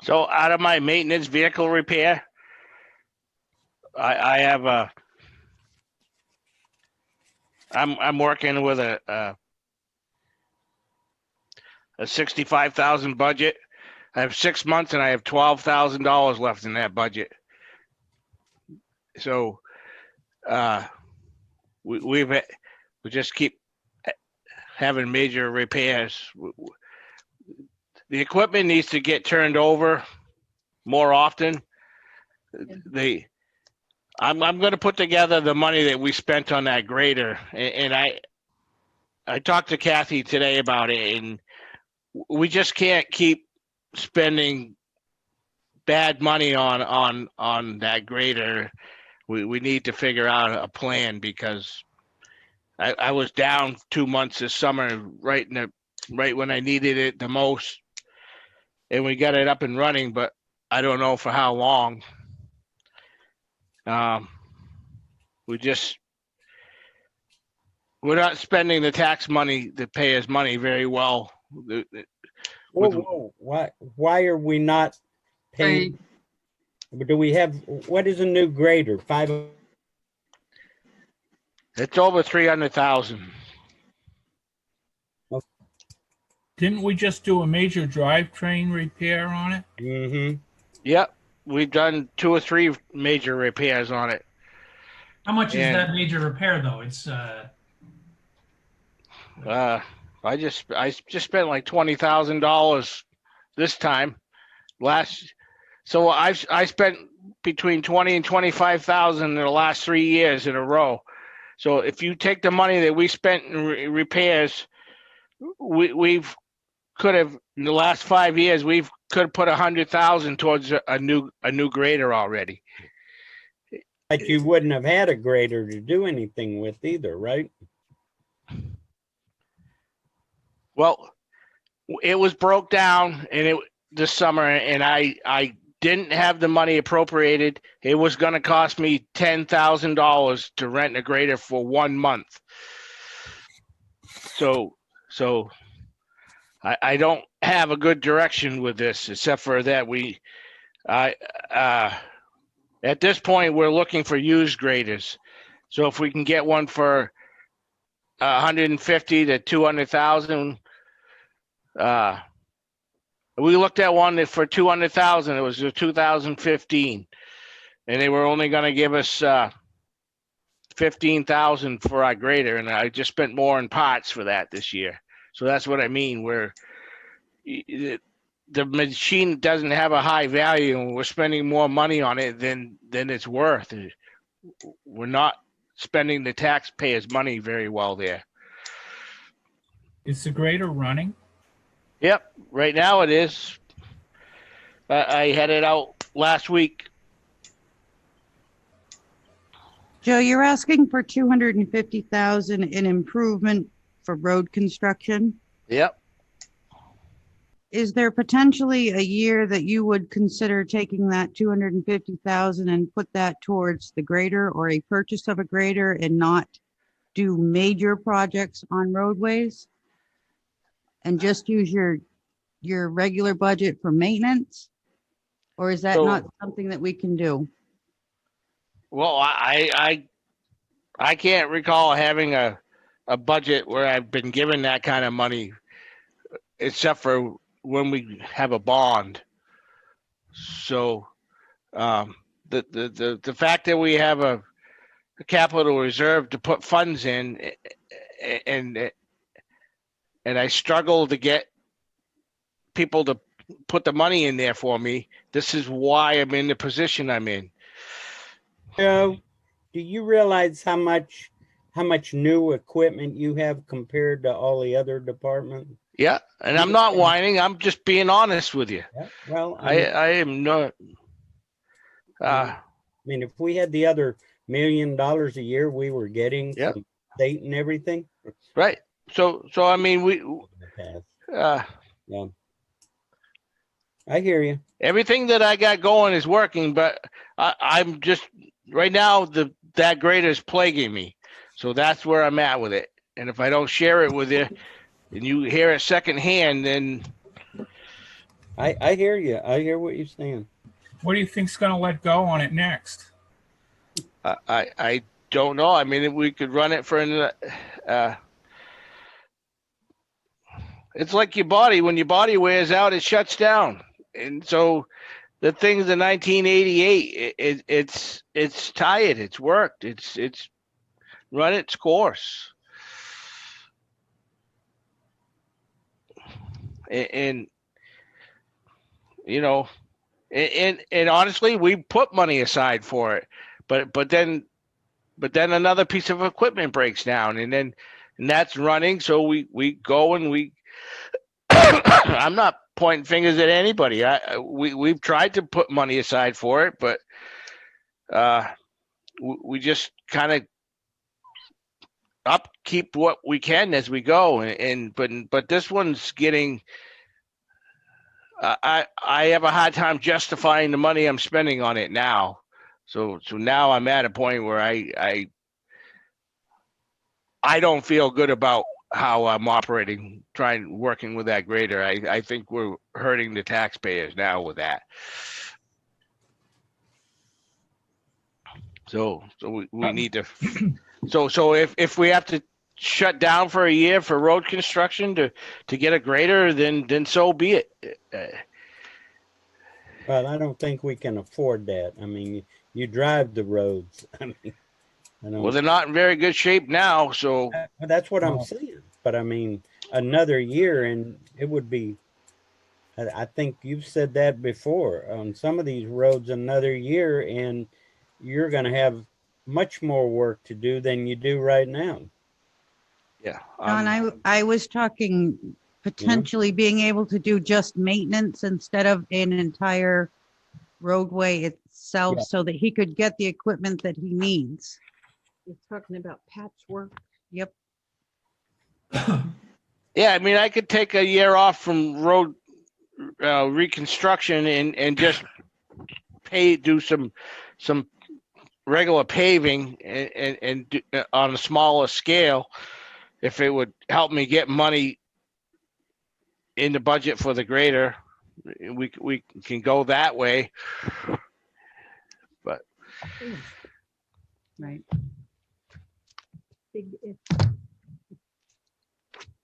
So out of my maintenance vehicle repair, I have I'm working with a 65,000 budget. I have 6 months and I have $12,000 left in that budget. So we just keep having major repairs. The equipment needs to get turned over more often. I'm going to put together the money that we spent on that grader, and I talked to Kathy today about it, and we just can't keep spending bad money on that grader. We need to figure out a plan, because I was down 2 months this summer, right when I needed it the most, and we got it up and running, but I don't know for how long. We're not spending the tax money, the payers' money, very well. Whoa. Why are we not paying? Do we have, what is a new grader? It's over 300,000. Didn't we just do a major drivetrain repair on it? Mm-hmm. Yep, we've done 2 or 3 major repairs on it. How much is And- that major repair though? It's I just spent like $20,000 this time. So I spent between 20 and 25,000 in the last 3 years in a row. So if you take the money that we spent in repairs, we've could have in the last 5 years we've could have put 100,000 towards a new grader already. Like you wouldn't have had a grader to do anything with either, right? Well, it was broke down this summer, and I didn't have the money appropriated. It was going to cost me $10,000 to rent a grader for 1 month. So I don't have a good direction with this, except for that at this point we're looking for used graders. So if we can get one for 150 to 200,000. We looked at one for 200,000. It was a 2015, and they were only going to give us 15,000 for our grader, and I just spent more in parts for that this year. So that's what I mean. Where the machine doesn't have a high value, and we're spending more money on it than it's worth. We're not spending the taxpayers' money very well there. Is the grader running? Yep, right now it is. I had it out last week. Joe, you're asking for 250,000 in improvement for road construction. Yep. Is there potentially a year that you would consider taking that 250,000 and put that towards the grader, or a purchase of a grader, and not do major projects on roadways? And just use your regular budget for maintenance? Or is that So- not something that we can do? Well, I can't recall having a budget where I've been given that kind of money, except for when we have a bond. So the fact that we have a capital reserve to put funds in, and I struggle to get people to put the money in there for me. This is why I'm in the position I'm in. Joe, do you realize how much new equipment you have compared to all the other departments? Yeah, and I'm not whining. I'm just being honest with you. Yeah. Well, I am not. I mean, if we had the other $1 million a year we were getting Yep. from state and everything, Right. So I mean, in the past. Yeah. I hear you. everything that I got going is working, but I'm just right now that grader is plaguing me. So that's where I'm at with it. And if I don't share it with you, and you hear it secondhand, then I hear you. I hear what you're saying. What do you think's going to let go on it next? I don't know. I mean, we could run it for it's like your body. When your body wears out, it shuts down. And so the thing's in 1988. It's tired. It's worked. It's run its course. And you know, and honestly, we put money aside for it, but then another piece of equipment breaks down, and that's running. So we go and we. I'm not pointing fingers at anybody. We've tried to put money aside for it, but we just kind of upkeep what we can as we go, but this one's getting. I have a hard time justifying the money I'm spending on it now. So now I'm at a point where I don't feel good about how I'm operating, working with that grader. I think we're hurting the taxpayers now with that. So we need to. So if we have to shut down for a year for road construction to get a grader, then so be it. But I don't think we can afford that. I mean, you drive the roads. I mean, Well, they're not in very good shape now, so that's what I'm saying. But I mean, another year and it would be. I think you've said that before. On some of these roads, another year, and you're going to have much more work to do than you do right now. yeah. Don, I was talking potentially being able to do just maintenance instead of an entire roadway itself, so that he could get the equipment that he needs. You're talking about patchwork. Yep. Yeah, I mean, I could take a year off from road reconstruction and just do some regular paving and do, on a smaller scale, if it would help me get money in the budget for the grader. We can go that way, but Right. Big if.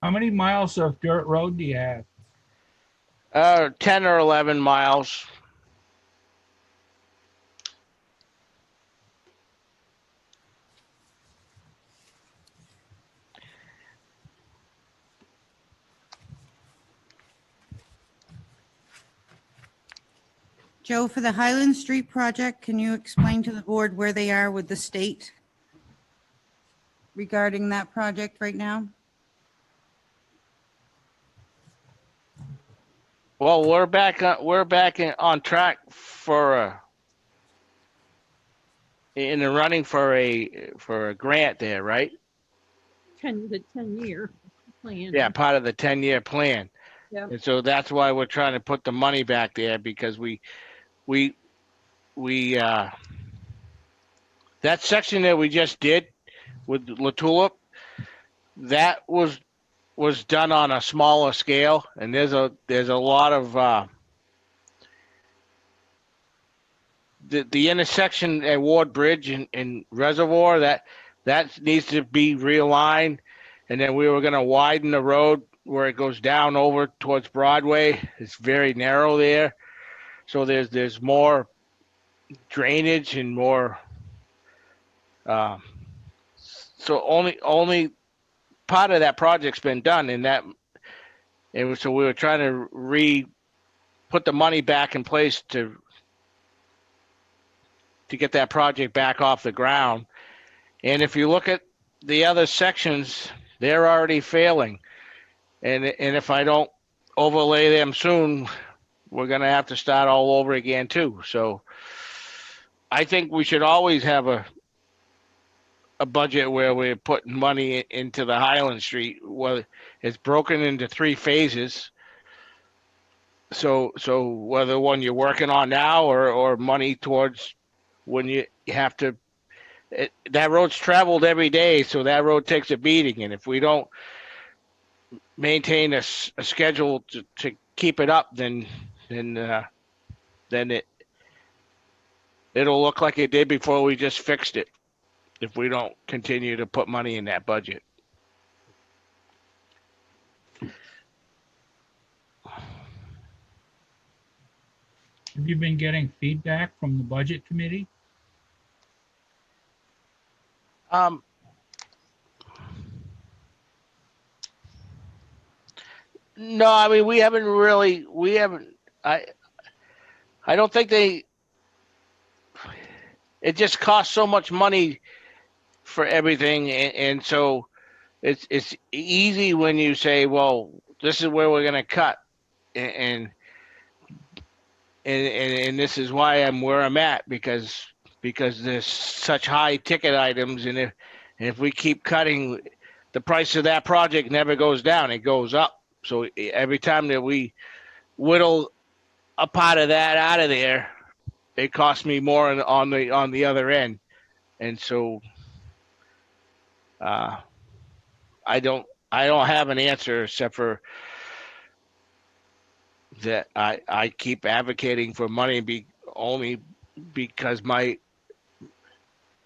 How many miles of dirt road do you have? 10 or 11 miles. Joe, for the Highland Street project, can you explain to the board where they are with the state regarding that project right now? Well, we're back on track for in the running for a grant there, right? The 10-year plan. Yeah, part of the 10-year plan. Yep. And so that's why we're trying to put the money back there, because we that section that we just did with La Tulip, that was done on a smaller scale, and there's a lot of the intersection at Ward Bridge and Reservoir, that needs to be realigned, and then we were going to widen the road where it goes down over towards Broadway. It's very narrow there, so there's more drainage and more. So only part of that project's been done, and so we were trying to put the money back in place to get that project back off the ground. And if you look at the other sections, they're already failing, and if I don't overlay them soon, we're going to have to start all over again too. So I think we should always have a budget where we're putting money into the Highland Street. Well, it's broken into 3 phases. So whether one you're working on now or money towards when you have to, that road's traveled every day, so that road takes a beating. And if we don't maintain a schedule to keep it up, then it'll look like it did before we just fixed it. if we don't continue to put money in that budget. Have you been getting feedback from the budget committee? No, I mean, we haven't, I don't think it just costs so much money for everything. And so it's easy when you say, well, this is where we're going to cut. And this is why I'm where I'm at, because there's such high ticket items. And if we keep cutting, the price of that project never goes down, it goes up. So every time that we whittle a part of that out of there, it costs me more on the other end. And so I don't have an answer except for that I keep advocating for money only because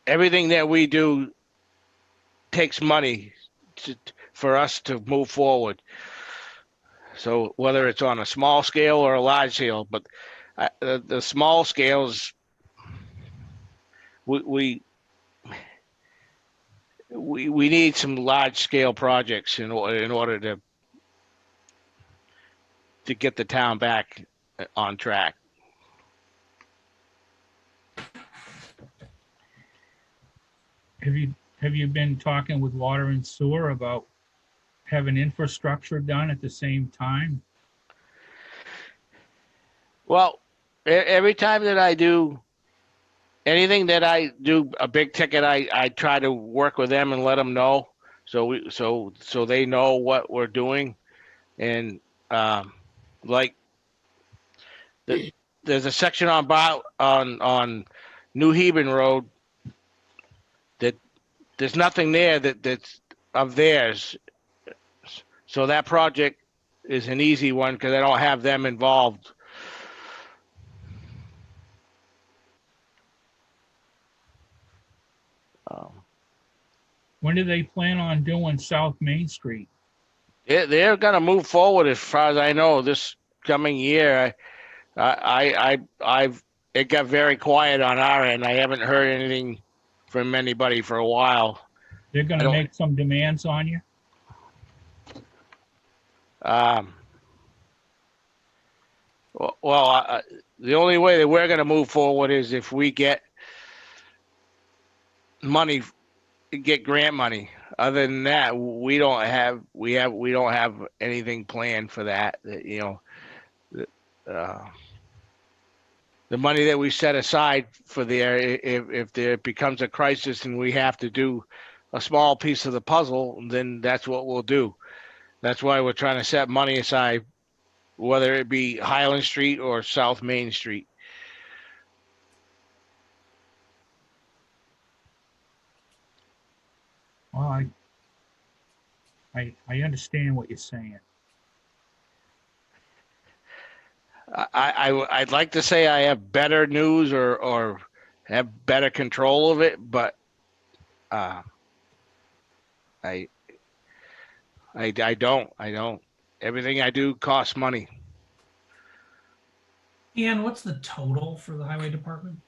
everything that we do takes money for us to move forward. So whether it's on a small scale or a large scale, but the small scales, we need some large scale projects in order to get the town back on track. Have you been talking with water and sewer about having infrastructure done at the same time? Well, every time that I do anything that I do a big ticket, I try to work with them and let them know, so they know what we're doing. And like there's a section on New Heben Road that there's nothing there that's of theirs. So that project is an easy one because I don't have them involved. When do they plan on doing South Main Street? They're going to move forward as far as I know this coming year. It got very quiet on our end. I haven't heard anything from anybody for a while. They're going to make some demands on you? Well, the only way that we're going to move forward is if we get money, get grant money. Other than that, we don't have anything planned for that. You know, the money that we set aside for there, if there becomes a crisis and we have to do a small piece of the puzzle, then that's what we'll do. That's why we're trying to set money aside, whether it be Highland Street or South Main Street. Well, I understand what you're saying. I'd like to say I have better news or have better control of it, but I don't. Everything I do costs money. Ian, what's the total for the highway department?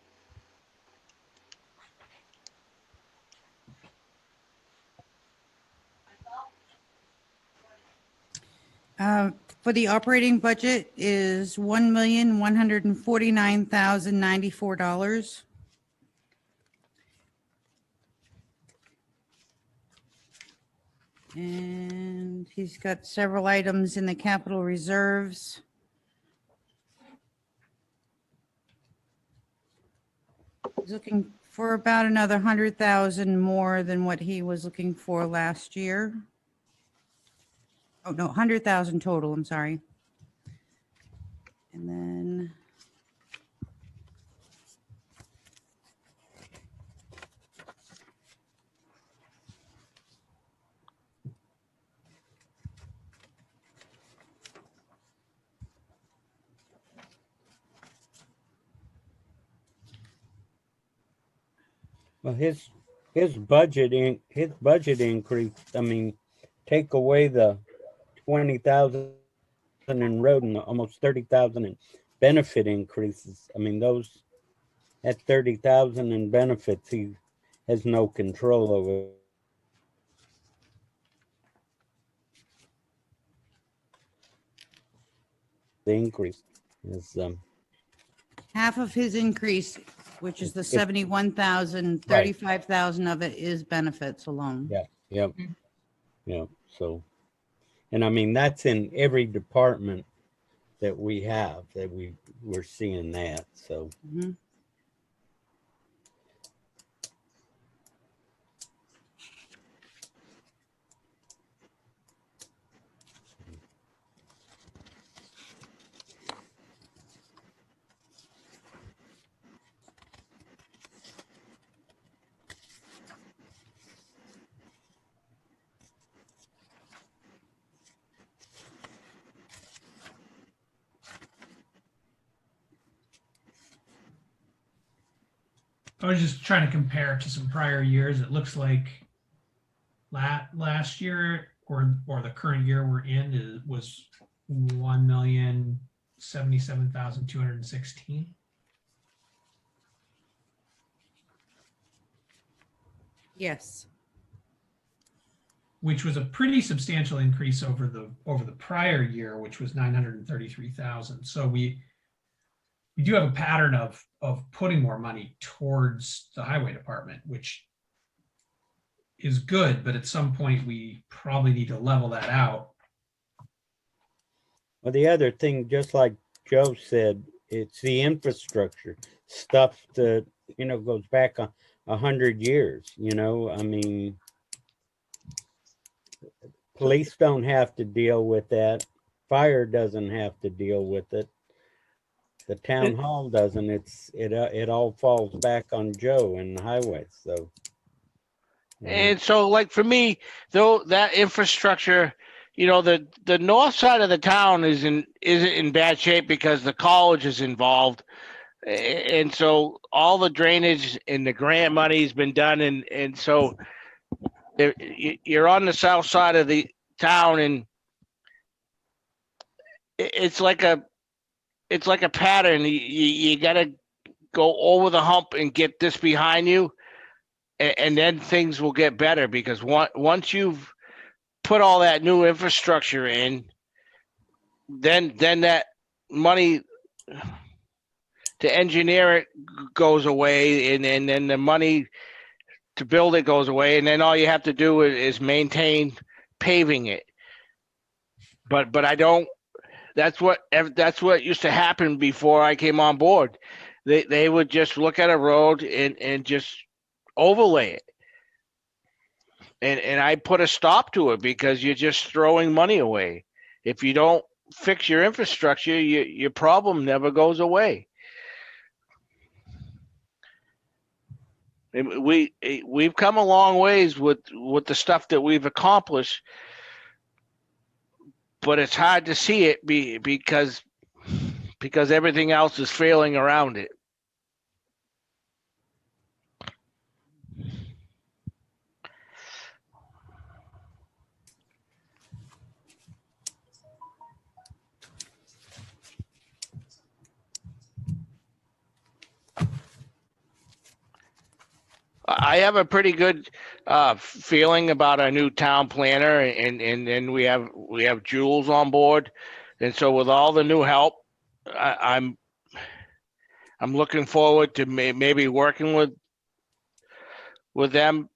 For the operating budget is $1,149,094. And he's got several items in the capital reserves. He's looking for about another 100,000 more than what he was looking for last year. Oh, no, 100,000 total, I'm sorry. And then Well, his his budget increase, I mean, take away the 20,000 in road and almost 30,000 in benefit increases. I mean, those at 30,000 in benefits, he has no control over the increase. Is Half of his increase, which is the If- 71,000, 35,000 of it is benefits alone. yeah, yep, Mhm. yep. So, and I mean, that's in every department that we have that we're seeing that. So, Mhm. I was just trying to compare to some prior years. It looks like last year or the current year we're in was 1,077,216, Yes. which was a pretty substantial increase over the prior year, which was 933,000. So we do have a pattern of putting more money towards the highway department, which is good, but at some point we probably need to level that out. well, the other thing, just like Joe said, it's the infrastructure stuff that goes back 100 years. I mean, police don't have to deal with that. Fire doesn't have to deal with it. The town hall doesn't. It all falls back on Joe and the highway. So, And so, like for me, though, that infrastructure, the north side of the town isn't in bad shape because the college is involved, and so all the drainage and the grant money's been done, and so you're on the south side of the town, and it's like a pattern. You got to go over the hump and get this behind you, and then things will get better because once you've put all that new infrastructure in, then that money to engineer it goes away, and then the money to build it goes away, and then all you have to do is maintain paving it. But I don't. That's what used to happen before I came on board. They would just look at a road and just overlay it. And I put a stop to it because you're just throwing money away. If you don't fix your infrastructure, your problem never goes away. And we've come a long ways with the stuff that we've accomplished, but it's hard to see it because everything else is failing around it. I have a pretty good feeling about our new town planner, and then we have Jules on board, and so with all the new help, I'm looking forward to maybe working with them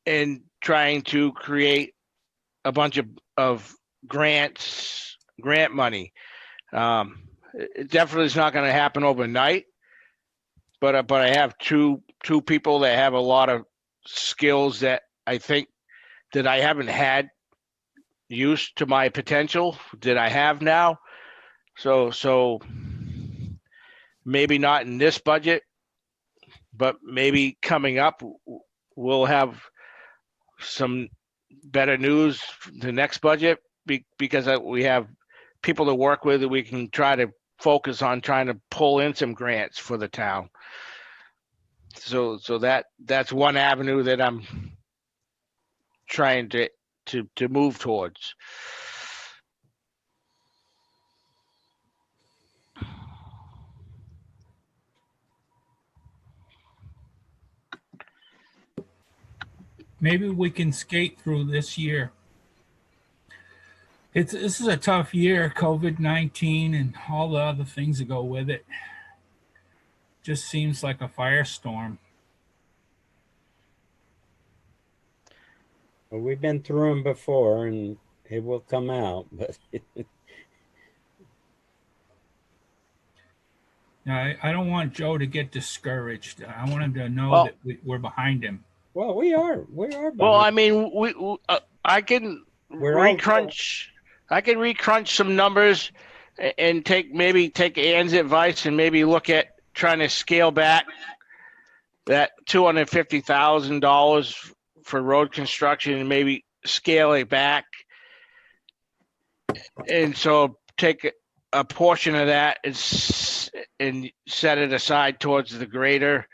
and trying to create a bunch of grant money. It definitely is not going to happen overnight, but I have two people that have a lot of skills that I think that I haven't had used to my potential that I have now. So maybe not in this budget, but maybe coming up we'll have some better news the next budget because we have people to work with that we can try to focus on trying to pull in some grants for the town. so that's one avenue that I'm trying to move towards. Maybe we can skate through this year. This is a tough year, COVID-19 and all the other things that go with it. Just seems like a firestorm. Well, we've been through them before, and it will come out. But I don't want Joe to get discouraged. I want him to know Well- that we're behind him. well, we are. Well, I mean, I can We're all- recrunch. I can recrunch some numbers and maybe take Ann's advice and maybe look at trying to scale back that $250,000 for road construction and maybe scale it back. And so take a portion of that and set it aside towards the grader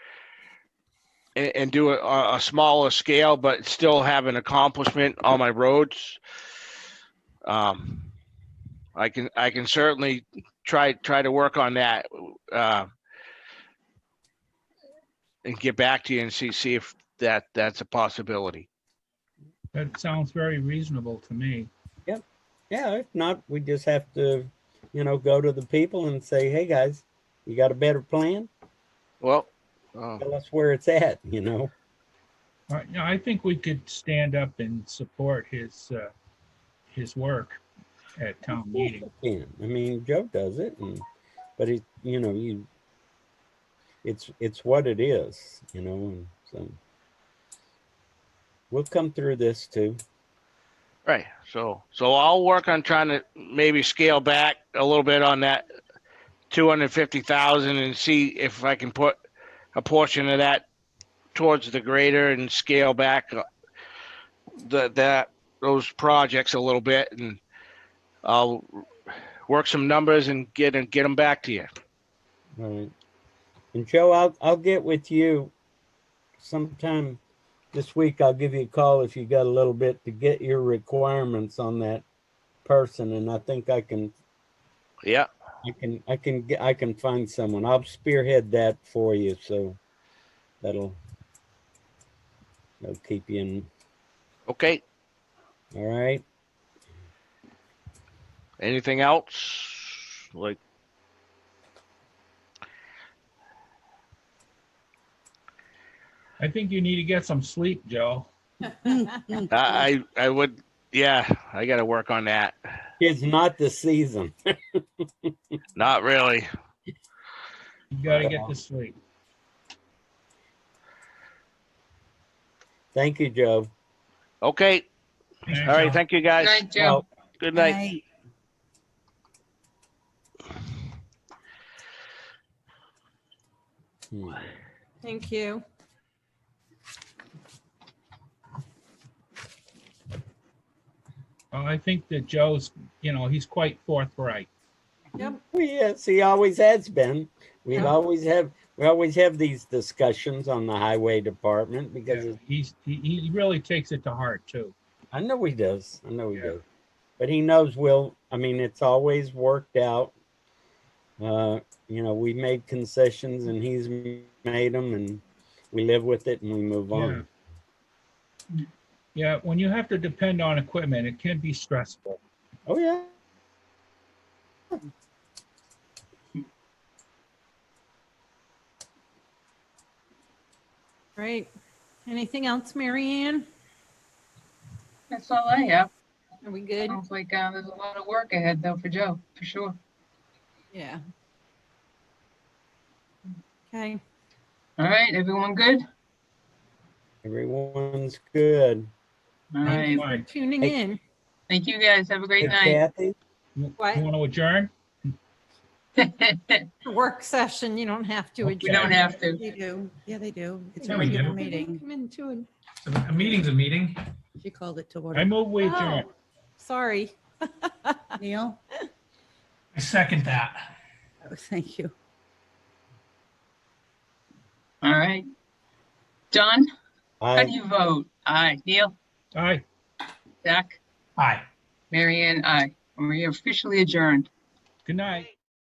and do a smaller scale, but still have an accomplishment on my roads. I can certainly try to work on that and get back to you and see if that's a possibility. That sounds very reasonable to me. Yeah, if not, we just have to, go to the people and say, hey, guys, you got a better plan? Well, Tell us where it's at, All right, I think we could stand up and support his work at town meeting. I mean, Joe does it, but it's what it is, and so we'll come through this too. right. So I'll work on trying to maybe scale back a little bit on that 250,000 and see if I can put a portion of that towards the grader and scale back those projects a little bit, and I'll work some numbers and get them back to you. All right. And Joe, I'll get with you sometime this week. I'll give you a call if you got a little bit to get your requirements on that person, and I think I can. Yeah. I can find someone. I'll spearhead that for you, so that'll keep you in. Okay. All right. Anything else? Like, I think you need to get some sleep, Joe. I would. Yeah, I got to work on that. It's not the season. Not really. You got to get to sleep. Thank you, Joe. Okay. Thanks, All right. Joe. Thank you, guys. Good night, Joe. Well, Good night. Thank you. Well, I think that Joe's, he's quite forthright. Yep. Well, yes, he always has been. We always have these discussions on the highway department because He really takes it to heart too. I know he does. Yeah. Does. But he knows it's always worked out. We made concessions and he's made them, and we live with it and we move on. Yeah, when you have to depend on equipment, it can be stressful. Oh, yeah. Right. Anything else, Mary Ann? That's all I have. Are we good? Sounds like there's a lot of work ahead though for Joe, for sure. Yeah. Okay. All right, everyone good? Everyone's good. All Thank you right. for tuning in. Thank you guys. Have a great Hey, Kathy, You What? want to adjourn? night. Work session, you don't have to We adjourn. We don't have to. They do. Yeah, they do. It's a Yeah, we regular do. meeting. Come into it. A meeting's a meeting. She called it to I order. move we adjourn. Oh, sorry. Neil? I second that. Oh, thank you. All right. John, how do I, you vote? Aye. Neil, Aye. Zach, Aye. Marianne, aye. We are officially adjourned. Good night.